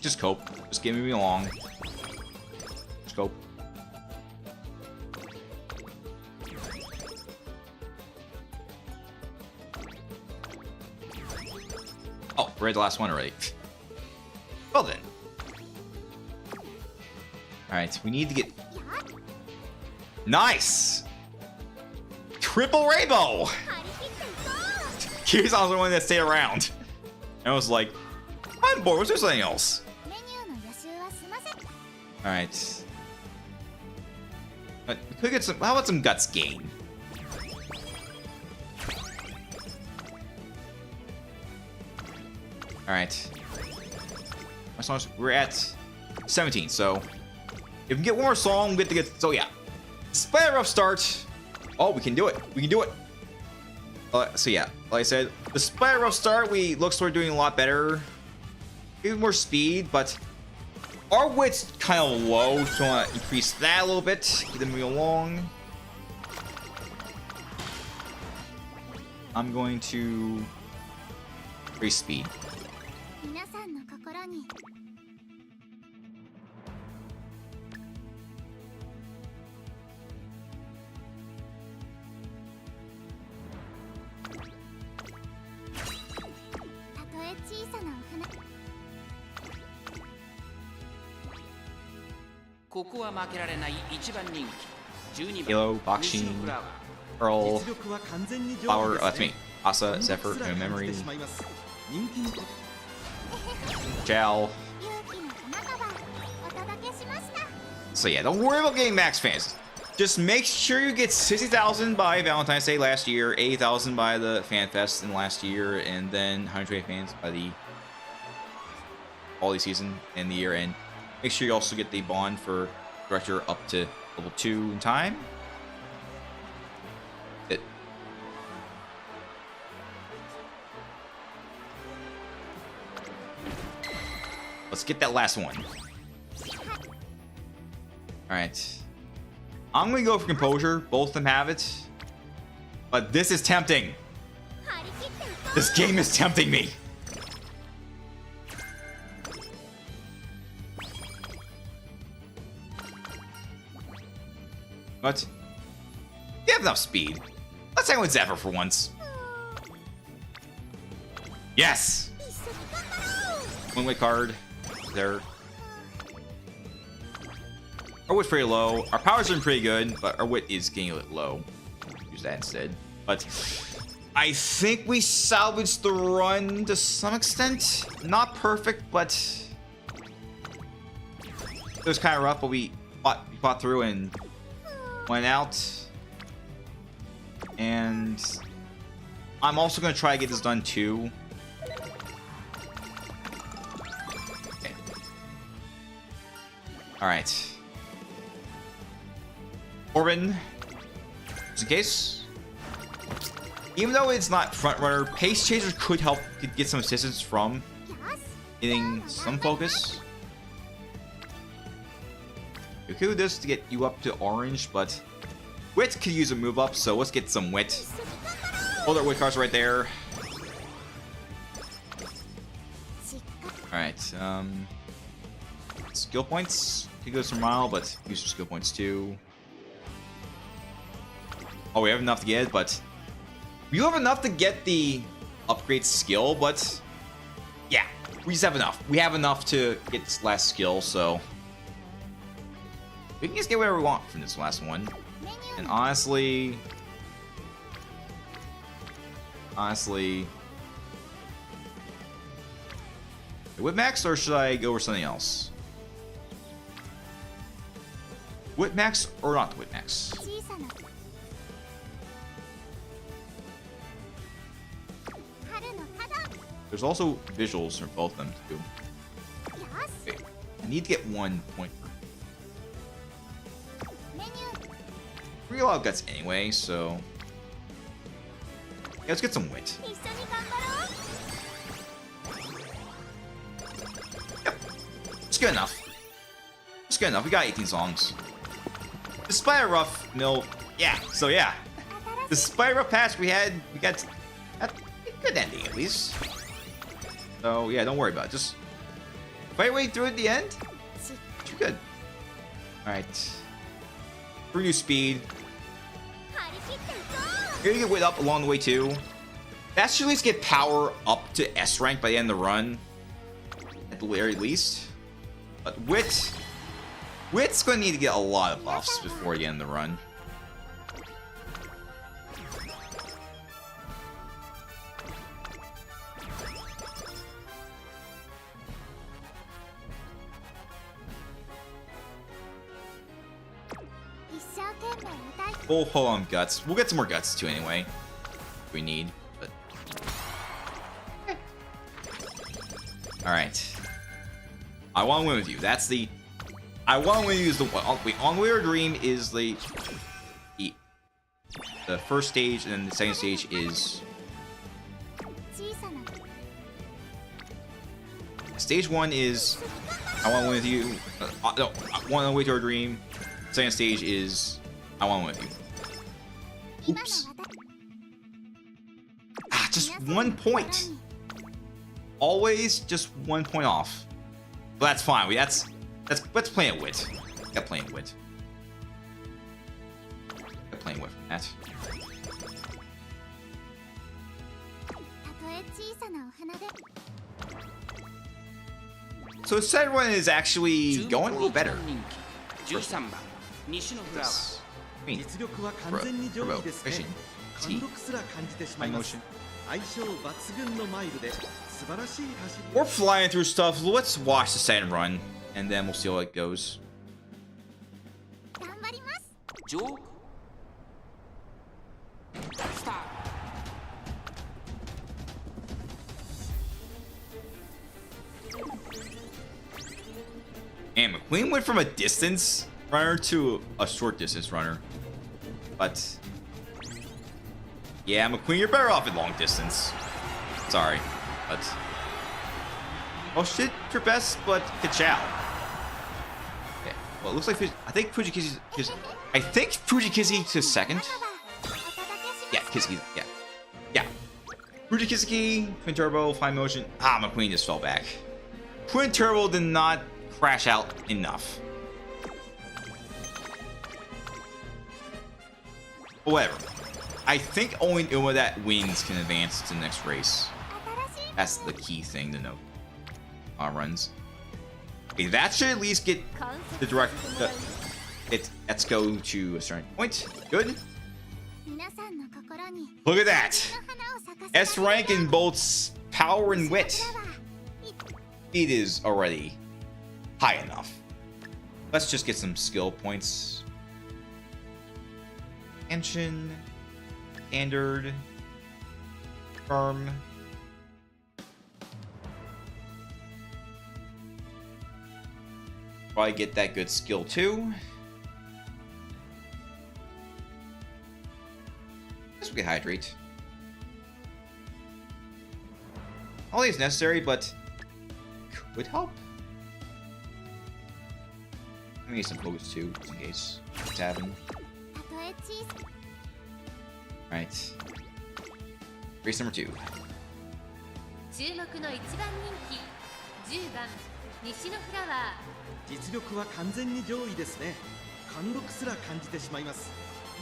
Just cope. Just get me along. Just cope. Oh, we're at the last one already. Well then. Alright, we need to get... Nice! Triple rainbow! Here's the one that stayed around. And I was like, I'm bored, was there something else? Alright. But we could get some... How about some guts gain? Alright. We're at 17, so if we can get one more song, we get to get... So yeah. Despite a rough start... Oh, we can do it. So yeah, like I said, despite a rough start, looks like we're doing a lot better. Even more speed, but our wit's kind of low, so I want to increase that a little bit. Get them moving along. I'm going to increase speed. Halo, Boxing, Pearl, Flower, that's me. Asa, Zephyr, No Memory, Jal. So yeah, don't worry about getting max fans. Just make sure you get 60,000 by Valentine's Day last year, 80,000 by the Fan Fest in last year, and then 120 fans by the holiday season and the year end. Make sure you also get the bond for Director up to level 2 in time. Let's get that last one. Alright. I'm gonna go for Composure. Both of them have it. But this is tempting. This game is tempting me. What? You have enough speed. Let's hang with Zephyr for once. Yes! One way card. There. Our wit's pretty low. Our powers are pretty good, but our wit is getting a bit low. Use that instead. But I think we salvaged the run to some extent. Not perfect, but it was kind of rough. But we fought through and went out. And I'm also gonna try to get this done too. Okay. All right. Corbin, just in case. Even though it's not front runner, Pace Chaser could get some assistance from getting some focus. You could do this to get you up to orange, but Wit could use a move up, so let's get some Wit. Hold our Wit cards right there. Alright, skill points. Could go some mile, but use some skill points too. Oh, we have enough to get it, but we have enough to get the upgrade skill, but yeah, we just have enough. We have enough to get this last skill, so we can just get whatever we want from this last one. And honestly, Whip Max, or should I go over something else? Whip Max or not Whip Max? There's also visuals for both of them too. Okay. I need to get 1 point. We get a lot of guts anyway, so yeah, let's get some wit. Yep, it's good enough. It's good enough. We got 18 songs. Despite a rough mill, yeah. So yeah, despite a rough patch, we got a good ending at least. So yeah, don't worry about it. Just fight your way through at the end. You're good. All right. Renew speed. You're gonna get wit up along the way too. That should at least get power up to S rank by the end of the run, at the very least. But wit's gonna need to get a lot of buffs before the end of the run. We'll hold on guts. We'll get some more guts too anyway. If we need, but all right. I want to win with you. That's the. I want to win with you is the on Weird Dream is the first stage, and then the second stage is stage 1 is I want to win with you. No, I want to win to our dream. Second stage is I want to win with you. Oops. Ah, just 1 point. Always just 1 point off. But that's fine. That's playing at wit. Got playing wit. Got playing wit from that. So the second one is actually going a little better. first one.
13番西のフラワー
Green.
実力は完全に上位ですね。
Fishing.
貫禄すら感じてしまい
High
ます
motion.
相性抜群のマイルで素晴らしい走り
We're flying through stuff. Let's watch the second run, and then we'll see how it goes.
頑張ります。
ジョークスター
And McQueen went from a distance runner to a short distance runner. But yeah, McQueen, you're better off in long distance. Sorry, but oh shit, your best, but ka-chow. Okay, well, it looks like I think Fujikizuki to second. Yeah, Kizuki, yeah. Fujikizuki, Twin Turbo, Fine Motion. McQueen just fell back. Twin Turbo did not crash out enough. Whatever. I think only Uma that wins can advance to the next race. That's the key thing to note. Runs. Okay, that should at least get the direct. Let's go to a certain point. Good.
皆さんの心に
Look at that.
花を咲かせ
S rank in both power and wit. It is already high enough. Let's just get some skill points. Tension, standard, firm. Probably get that good skill too. Guess we can hydrate. I don't think it's necessary, but could help. I need some posts too, just in case it's happening.
たとえ小さ
Right. Race number 2.
注目の一番人気10番西のフラワ
実力は完全に上位ですね。貫禄すら感じてしまいます。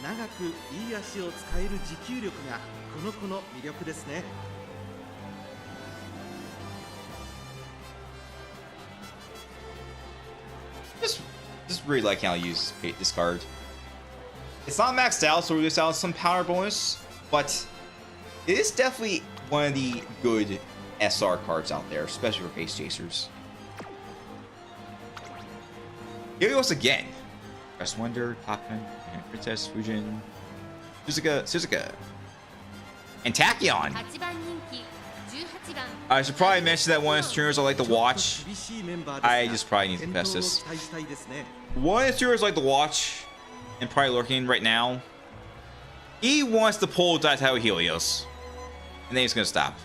長くいい足を使える持久力がこの子の魅力ですね。
Just really like how I use this card. It's not maxed out, so we lose out some power bonus, but it is definitely one of the good SR cards out there, especially for Face Chasers. Here he goes again. Crest Wonder, Top Gun, Princess, Fujin, Suzuka, and Tachyon.
ー8番人気18番
I should probably mention that one of the streamers I like to watch. I just probably need to confess this. One of the streamers I like to watch, and probably lurking right now, he wants to pull Daitao Helios, and then he's gonna stop.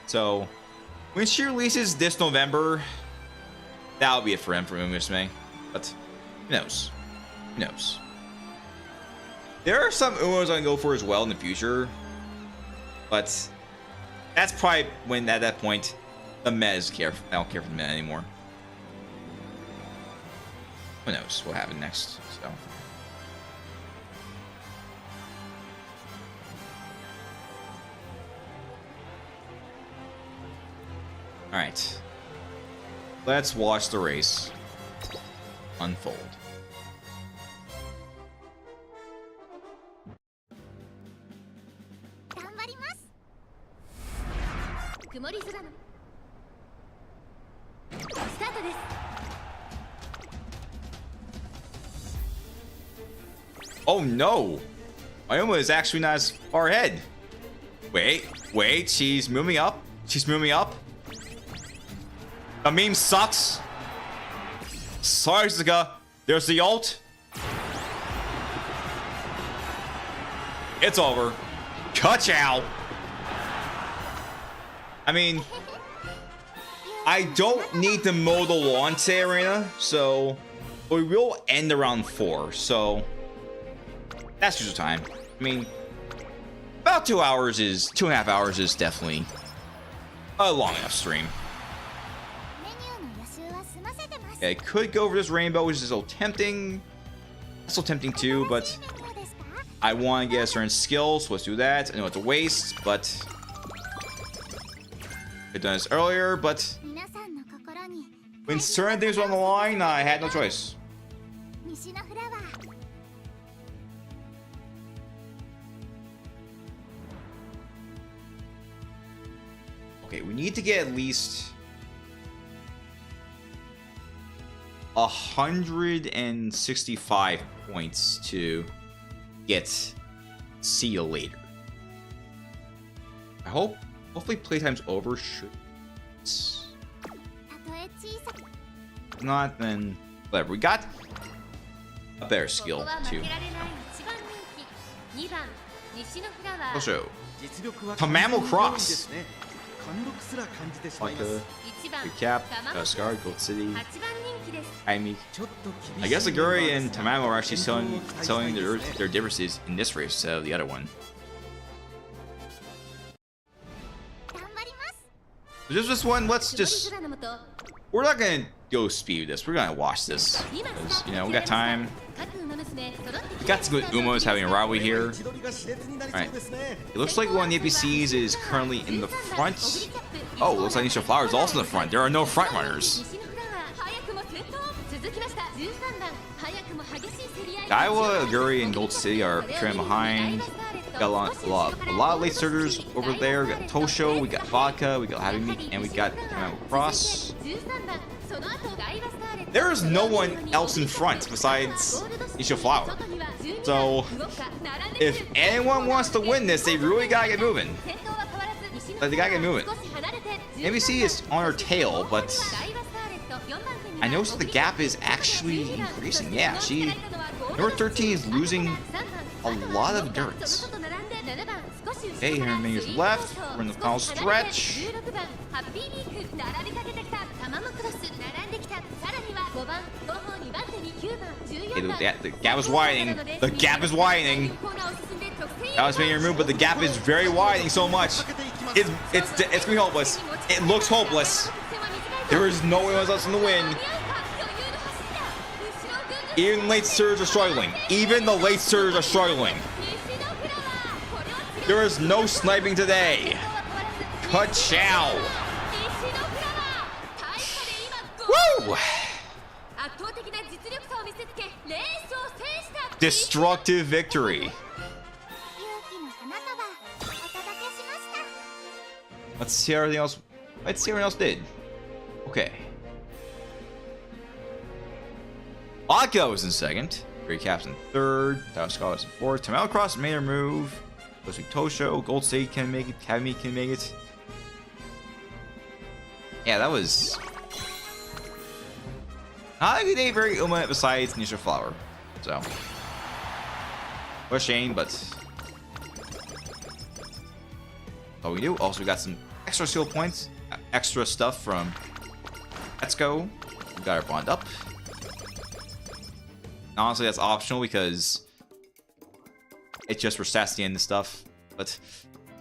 So, when she releases this November, that'll be it for him, for Umamusume. But who knows? Who knows? There are some Umos I can go for as well in the future, but that's probably when at that point the meta is I don't care for the meta anymore. Who knows what happened next? So. All right. Let's watch the race unfold.
頑張ります。
曇り空のスタートです
Oh no! Mayuma is actually not as far ahead. Wait, she's moving up. She's moving up. The meme sucks. Sorry, Suzuka. There's the ult. It's over. Ka-chow. I mean, I don't need to mow the lawn today, Arena, so we will end around 4, so that's usual time. I mean, about 2.5 hours is definitely a long enough stream.
メニューの予習は済ませてます。
I could go for this rainbow, which is so tempting. So tempting too, but
メニューですか？
I want to get a certain skill, so let's do that. I know it's a waste, but I've done this earlier, but
皆さんの心に
when certain things were on the line, I had no choice.
西のフラワー
Okay, we need to get at least 165 points to get see you later. I hope, hopefully playtime's over. Should
たとえ小さく
if not, then whatever. We got a better
こ
skill
こは負
too.
けられない一番人気2番西のフラワー
Also,
実力は
Tamamo
完全に
Cross
ですね。貫禄すら感じてしまい
like
ます
a
1番
recap,
卵
Scar, Gold City,
8番人気です
Aimi.
ちょっと厳しい
I guess Aguri and
メンバー
Tamamo are
です
actually
が
selling
健闘を期待したいですね
their differences in this race instead of the other one.
頑張ります
So just this one, let's
曇り
just
空の下
we're not gonna go speed this. We're gonna watch this because you know we got time.
各馬娘揃ってき
We
て
got some good Umos having a rivalry here.
千鳥が熾烈になりそうですね
It looks like one of the NPCs is currently in the front. Oh, looks like Nisha Flower is also in the front. There are no front runners.
西のフラワー早くも先頭続きました13番早くも激しい競り合い
Daiwa, Aguri, and Gold City are trailing behind. Got a lot of late surgers over there. We got Tosho, we got Vodka, we got Happy Meat, and we got Cross.
13番その後ダイバスターレット
There is no one else in front besides Nisha Flower. So, if anyone wants to win this, they really gotta get moving. They gotta get moving. NBC is on her tail, but I noticed the gap is actually increasing. Yeah, number 13 is losing a lot of endurance. Okay, her minutes left. We're in the final stretch. Okay, the gap is widening. The gap is widening. That was being removed, but the gap is very widening so much. It's gonna be hopeless. It looks hopeless. There is no one else in the win. Even late surge are struggling. Even the late surge are struggling. There is no sniping today. Ka-chow. Woo! Destructive victory.
勇気の花束お届けしました
Let's see everything else. Let's see what everyone else did. Okay. Vodka was in second. Great Caps in third. Tao Scott was in fourth. Tamale Cross made her move. Losing Tosho. Gold State can make it. Academy can make it. Yeah, that was not a good day for Uma besides Nisha Flower. So, what a shame, but all we do. Also, we got some extra skill points, extra stuff from Let's Go. We got our bond up. Honestly, that's optional because it's just for stats at the end and stuff. But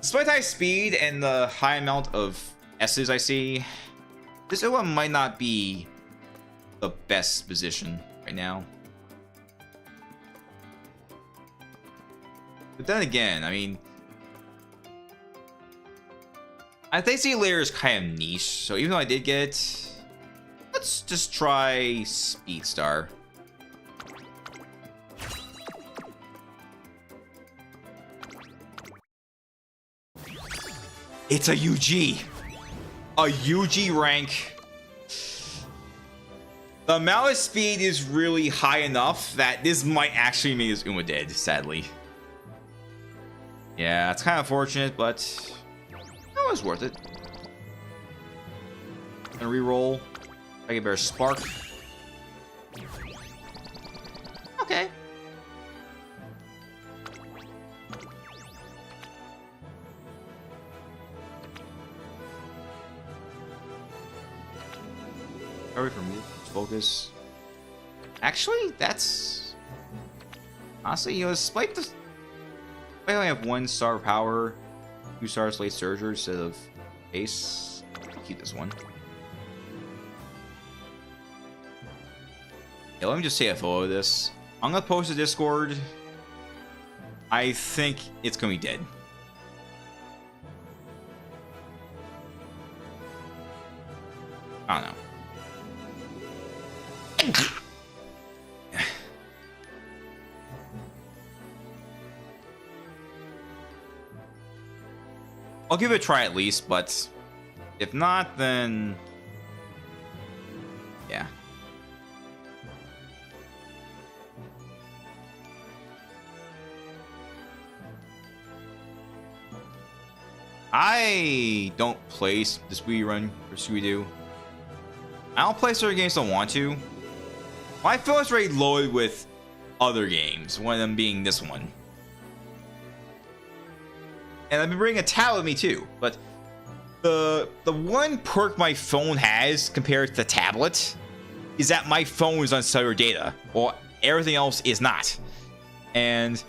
despite high speed and the high amount of S's I see, this Uma might not be the best position right now. But then again, I mean, I think see later is kind of niche. So even though I did get it, let's just try Speed Star. It's a UG. A UG rank. The amount of speed is really high enough that this might actually make this Uma dead, sadly. Yeah, it's kind of unfortunate, but it was worth it. Gonna reroll. I get a better spark. Okay. Hurry for me. Let's focus. Actually, that's honestly, you know, despite the I only have 1 star power, 2 stars late surger instead of ace. I'll keep this one. Yeah, let me just say a photo of this. I'm gonna post to Discord. I think it's gonna be dead. I don't know. I'll give it a try at least, but if not, then yeah. I don't play the speedrun for Scooby-Doo. I don't play certain games I don't want to. My phone is already loaded with other games, one of them being this one. And I've been bringing a tablet with me too, but the one perk my phone has compared to the tablet is that my phone is on cellular data, while everything else is not. And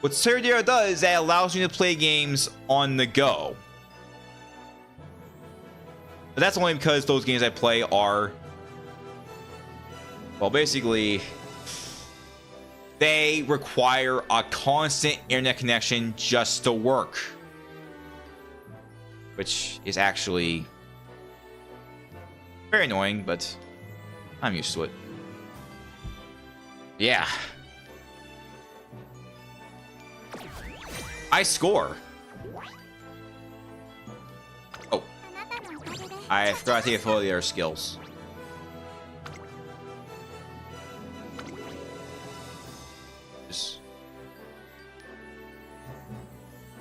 what cellular data does is that it allows me to play games on the go. But that's only because those games I play are, well, basically, they require a constant internet connection just to work. Which is actually very annoying, but I'm used to it. Yeah. I score. Oh. I forgot to take a photo of their skills. Just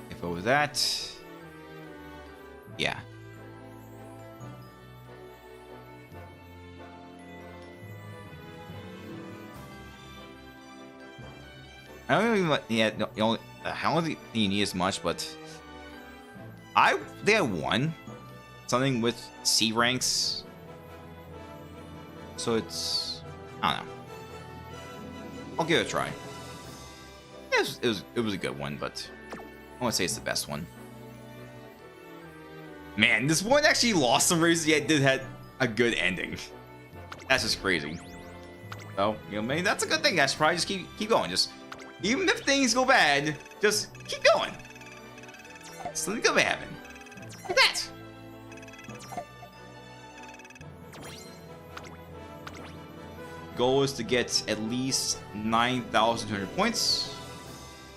if over that. Yeah. I don't even. Yeah. No, I don't think you need as much, but I think I won something with C ranks. So it's, I don't know. I'll give it a try. It was a good one, but I won't say it's the best one. Man, this one actually lost some races, yet did have a good ending. That's just crazy. So, you know, maybe that's a good thing. I should probably just keep going. Just, even if things go bad, just keep going. Something good may happen. Like that. Goal is to get at least 9,200 points.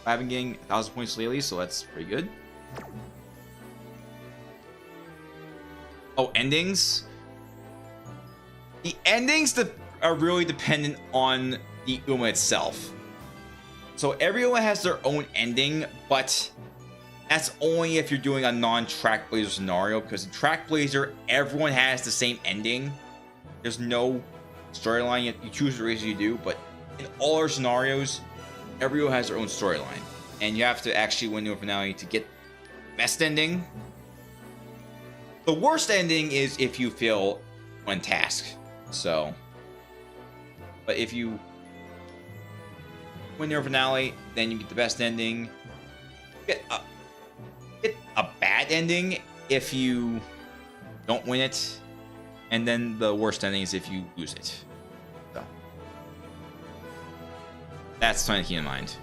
I've been getting 1,000 points lately, so that's pretty good. Oh, endings? The endings are really dependent on the Uma itself. So everyone has their own ending, but that's only if you're doing a non-Track Blazer scenario, because in Track Blazer, everyone has the same ending. There's no storyline. You choose the races you do, but in all our scenarios, everyone has their own storyline. And you have to actually win the finale to get best ending. The worst ending is if you fail one task. So, but if you win your finale, then you get the best ending. Get a bad ending if you don't win it, and then the worst ending is if you lose it. So, that's something to keep in mind.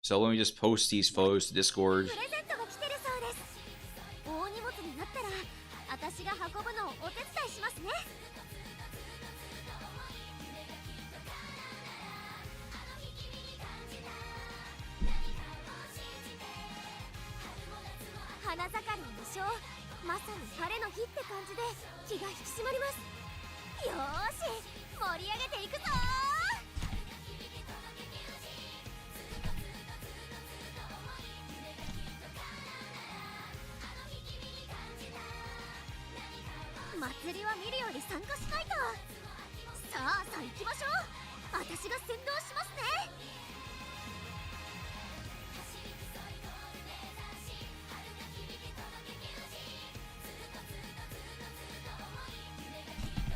So let me just post these photos to Discord.
プレゼントが来てるそうです。大荷物になったら私が運ぶのをお手伝いしますね。花盛りの衣装、まさに晴れの日って感じで気が引き締まります。よーし、盛り上げていくぞー。祭りは見るより参加したいと。さあ行きましょう。私が先導しますね。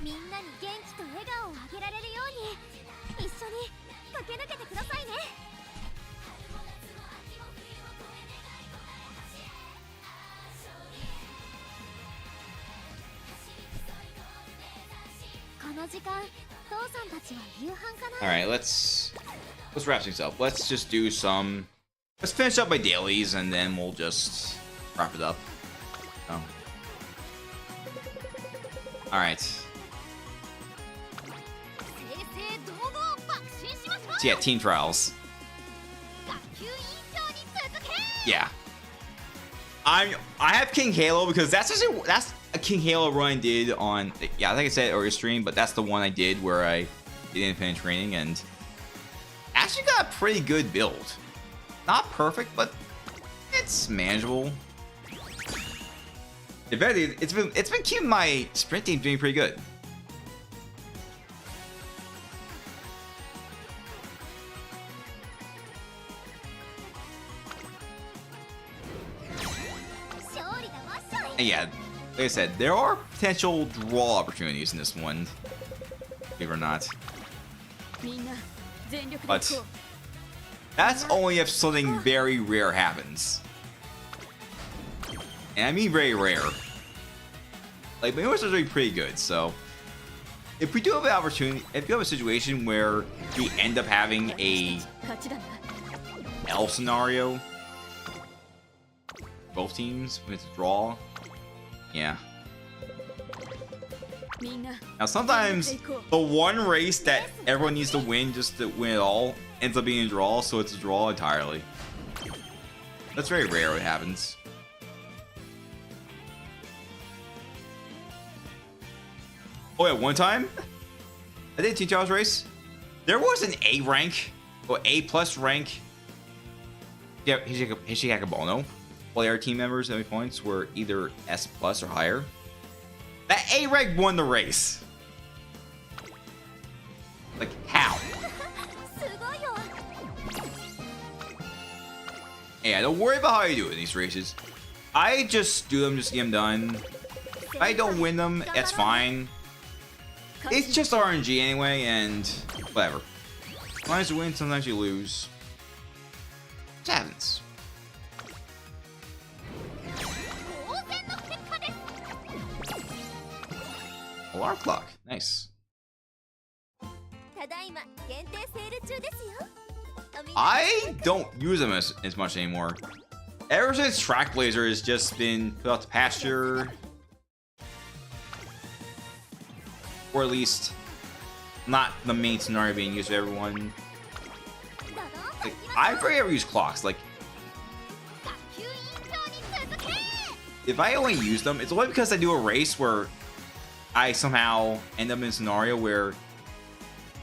みんなに元気と笑顔をあげられるように一緒に駆け抜けてくださいね。
Alright, let's wrap things up. Let's just do some. Let's finish up my dailies and then we'll just wrap it up. Oh. Alright. So yeah, team trials. Yeah. I have King Halo because that's a King Halo run I did on, yeah, I think I said earlier stream, but that's the one I did where I did independent training and actually got a pretty good build. Not perfect, but it's manageable. If anything, it's been keeping my sprint team doing pretty good. And yeah, like I said, there are potential draw opportunities in this one, believe it or not. But that's only if something very rare happens. And I mean very rare. Like, my Noires are doing pretty good, so if we do have an opportunity, if you have a situation where we end up having a L scenario, both teams, when it's a draw, yeah. Now sometimes the one race that everyone needs to win just to win it all ends up being a draw, so it's a draw entirely. That's very rare when it happens. Oh yeah, one time I did a Team Challenge race. There was an A rank or A plus rank. Yeah, Hishigaka Bono. All the other team members at any points were either S plus or higher. That A rank won the race. Like, how? Yeah, don't worry about how you do it in these races. I just do them, just get them done. If I don't win them, that's fine. It's just RNG anyway, and whatever. Sometimes you win, sometimes you lose. It happens. Alarm clock, nice. I don't use them as much anymore. Ever since Track Blazer has just been put out to pasture, or at least not the main scenario being used by everyone. Like, I very ever use clocks. Like, if I only use them, it's only because I do a race where I somehow end up in a scenario where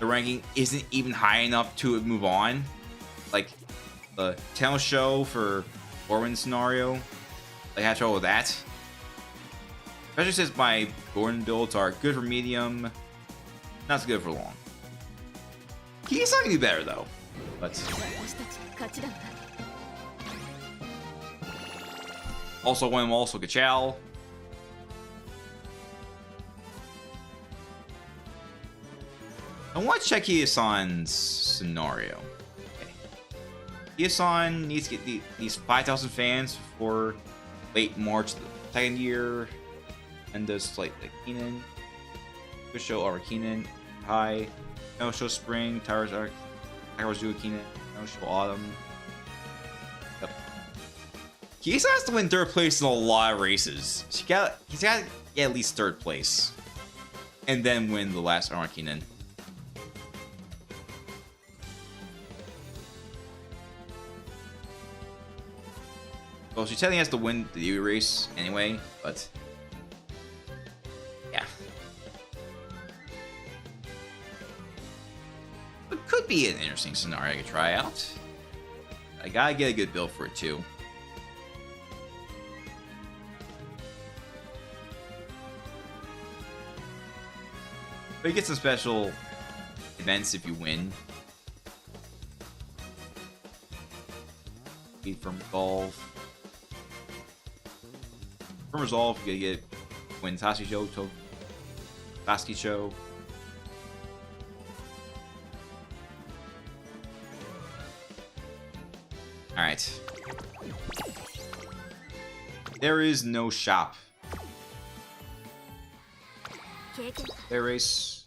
the ranking isn't even high enough to move on. Like the talent show for Orwin scenario, I had trouble with that. Especially since my Gordon builds are good for medium, not so good for long. He's not gonna do better though. But also one also Kachal. I want to check Hyasan's scenario. Okay. Hyasan needs to get these 5,000 fans before late March, the second year. And does like the Keenan. Good show over Keenan. Hi. No show spring. Towers do Keenan. No show autumn. Yep. Hyasan has to win third place in a lot of races. He's got to get at least third place. And then win the last Armor Keenan. Well, she technically has to win the U race anyway, but yeah. It could be an interesting scenario I could try out. I gotta get a good build for it too. But you get some special events if you win. Beat from Resolve. From Resolve, you gotta get win Sasuke Show, Sasuke Show. Alright. There is no shop. Their race.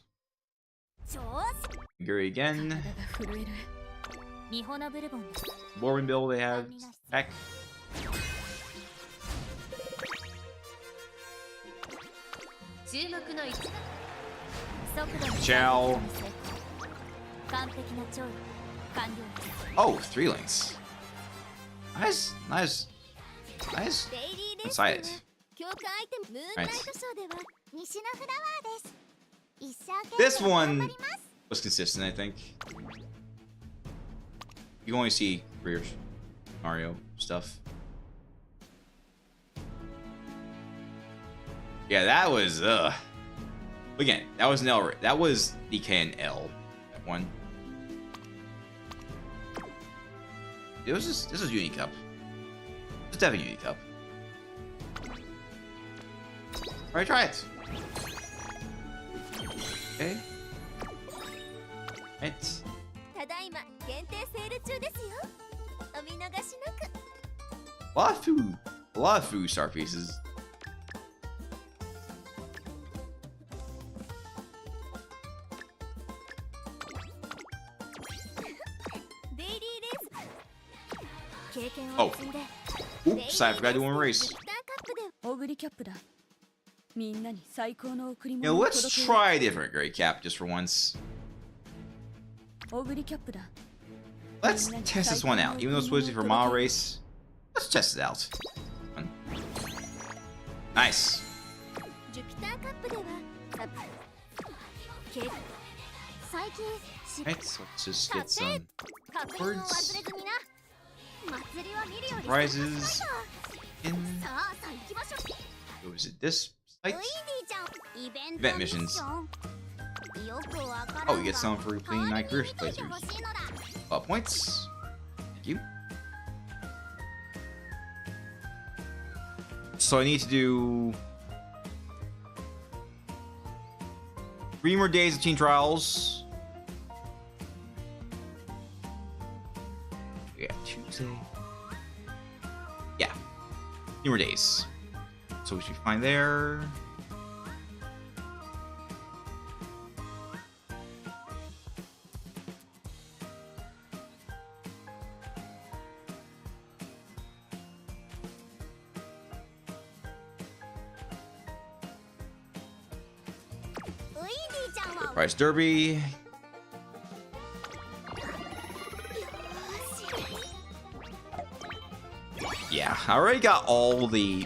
Guri again. Warren build they have. Heck. Chow. Oh, 3 links. Nice, nice, nice.
デイリーレッスン
Inside
は
it.
強化アイテムムーンナイトショーでは西のフラワーです。一生懸
This
命頑
one
張ります。
was consistent, I think. You only see career Mario stuff. Yeah, that was again, that was an L. That was DK and L. That one. It was just this was Uni Cup. It's definitely Uni Cup. Alright, try it. Okay. Right.
ただいま限定セール中ですよ。お見逃しなく。
A lot of food. A lot of food star pieces.
デイリーレース経験
Oh.
を積んで
Oops, I forgot to win a race.
リフターカップで
オグリキャップだ。みんなに最高の贈り
You know,
物を
let's
届けよ
try a different grade cap just for once.
う。オグリキャップだ。
Let's test this one out. Even though it's supposed to be for a mile race, let's test it out. Nice.
ジュピターカップではけ最近し
Right, so let's just get some
確認を忘れずにな。祭りは見るより
prizes in.
さあさあ行きましょう。
What was it? This
ウィ
site?
ンディちゃんイベン
Event
トミッシ
missions.
ョンよくわからんが
Oh, you get some for cleaning night career
代わりに見といて
playthroughs.
ほしいのだ。
Points. Thank you. So I need to do 3 more days of teen trials. Yeah, Tuesday. Yeah, 3 more days. So we should be fine there. Price Derby. Yeah, I already got all the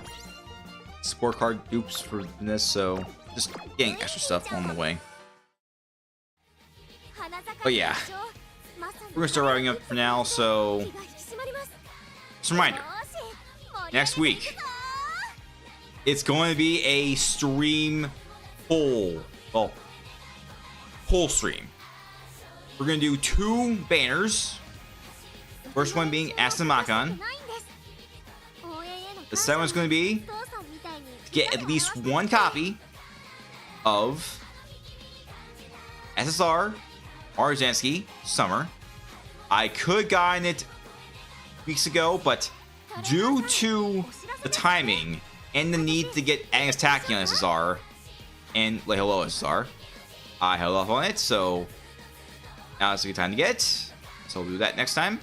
sport card dupes for this, so just getting extra stuff on the way. But yeah, we're gonna start wrapping up for now, so just a reminder, next week, it's going to be a stream poll. Well, poll stream. We're gonna do 2 banners. First one being Aston Makan. The second one's gonna be to get at least 1 copy of SSR Arzansky Summer. I could gotten it weeks ago, but due to the timing and the need to get Agnes Tacky on SSR and like hello SSR, I held off on it, so now it's a good time to get it. So we'll do that next time.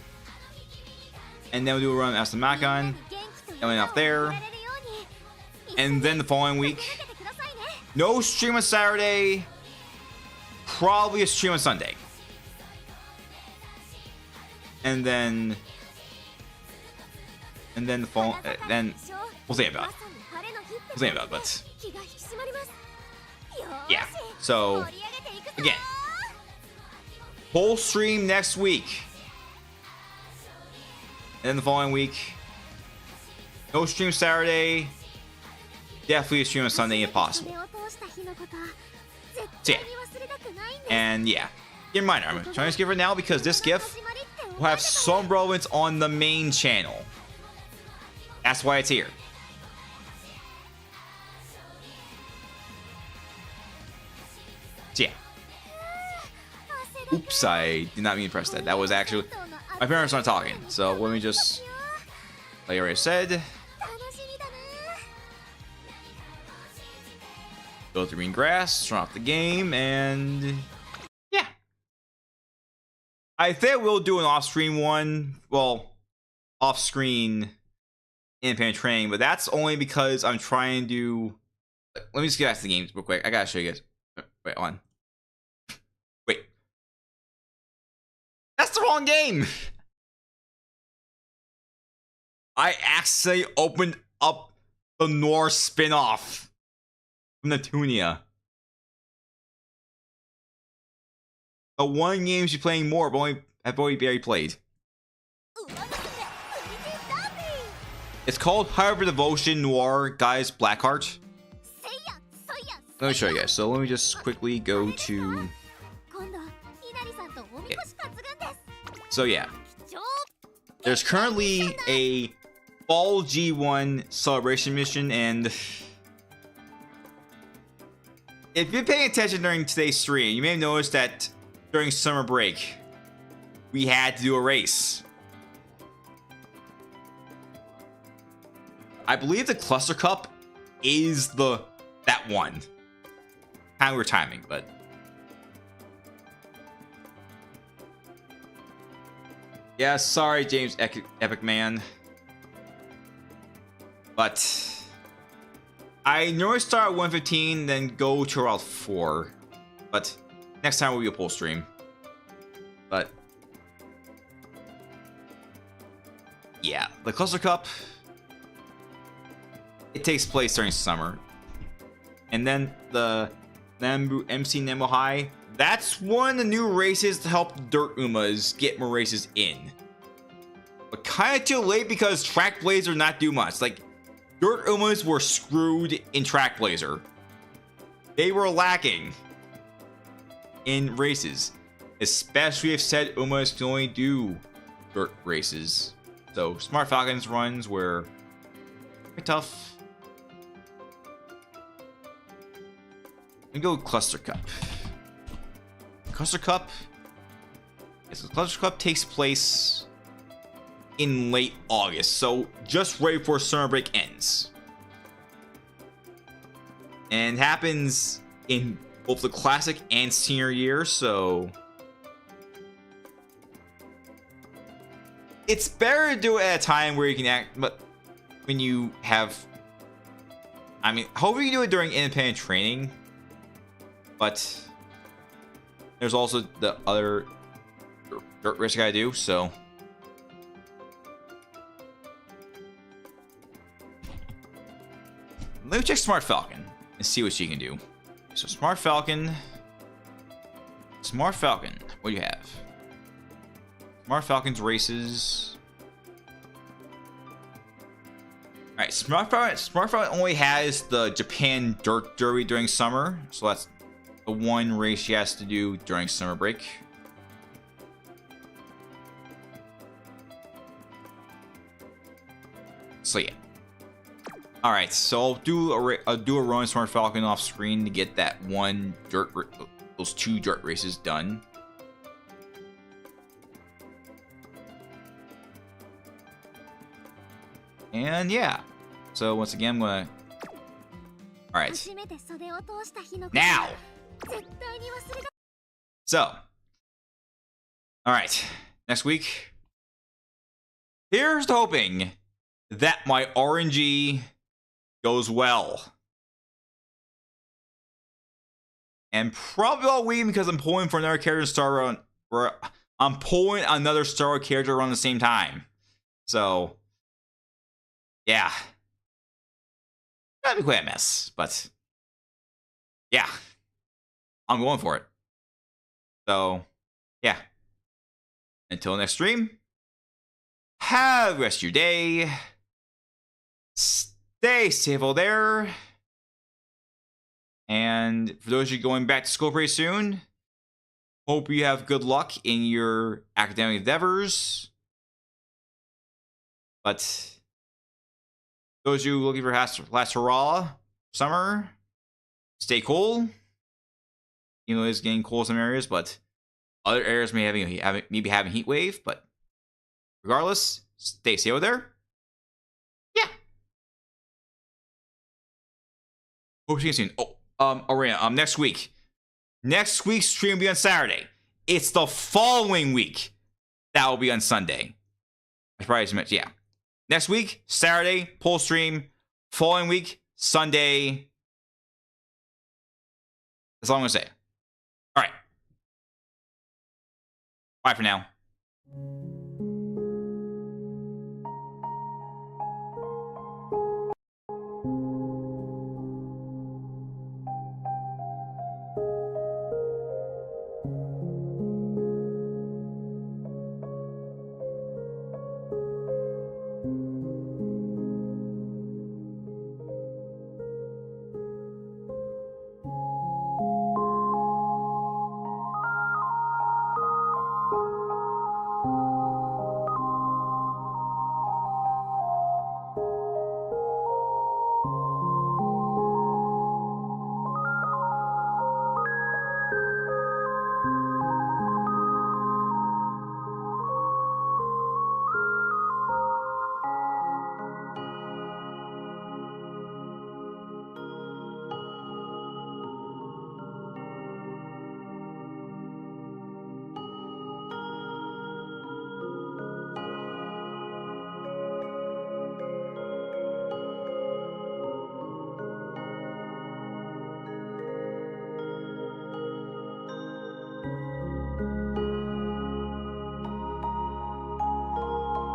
And then we'll do a run of Aston Makan, and went off there. And then the following week, no stream on Saturday, probably a stream on Sunday. And then the fall, then we'll think about it. We'll think about it, but yeah. So again, whole stream next week, and then the following week, no stream Saturday. Definitely a stream on Sunday if possible. So yeah. And yeah, get in mind, I'm trying to skip it now because this GIF will have some relevance on the main channel. That's why it's here. So yeah. Oops, I did not mean to press that. That was actually... My parents aren't talking, so let me just... Like I already said... Go through green grass, turn off the game, and... Yeah. I think we'll do an off-screen one. Well, off-screen independent training, but that's only because I'm trying to... Let me just get back to the games real quick. I gotta show you guys. Wait, on. Wait. That's the wrong game. I accidentally opened up the Noire spin-off from Neptunia. The one game you playing more, but I've already barely played. It's called Hyper Devotion Noire Guys Blackheart. Let me show you guys. So let me just quickly go to. Okay. So yeah, there's currently a Fall G1 celebration mission, and if you're paying attention during today's stream, you may have noticed that during summer break, we had to do a race. I believe the Cluster Cup is that one. Kind of weird timing, but yeah, sorry, James Epic Man. But I normally start at 1:15, then go to around 4. But next time will be a full stream. But yeah, the Cluster Cup, it takes place during summer. And then the MC Nemo High, that's one of the new races to help Dirt Umas get more races in. But kind of too late because Track Blazer not do much. Like, Dirt Umas were screwed in Track Blazer. They were lacking in races. Especially if said Umas can only do dirt races. So Smart Falcons runs were quite tough. And go Cluster Cup. Cluster Cup. Yes, the Cluster Cup takes place in late August, so just right before summer break ends. And happens in both the classic and senior year, so it's better to do it at a time where you can act, but when you have, I mean, hopefully you do it during independent training, but there's also the other dirt race you gotta do, so let me check Smart Falcon and see what she can do. So Smart Falcon, what do you have? Smart Falcon's races. All right, Smart Falcon only has the Japan Dirt Derby during summer, so that's the one race she has to do during summer break. So yeah. All right, so I'll do a run Smart Falcon off screen to get that those 2 dirt races done. And yeah, so once again, I'm gonna. All right, now. So, all right, next week. Here's to hoping that my RNG goes well. And probably all week because I'm pulling for another character star run. I'm pulling another Star character around the same time. So, yeah. That'd be quite a mess, but yeah. I'm going for it. So, yeah. Until next stream, have the rest of your day. Stay safe out there. And for those of you going back to school pretty soon, hope you have good luck in your academic endeavors. But those of you looking for last hurrah summer, stay cool. You know, it's getting cool in some areas, but other areas may maybe having heat wave. But regardless, stay safe out there. Yeah. Hope to see you soon. Oh, Arena. Next week's stream will be on Saturday. It's the following week that will be on Sunday. I probably mentioned, yeah. Next week, Saturday, poll stream. Following week, Sunday. That's all I'm gonna say. All right. Bye for now.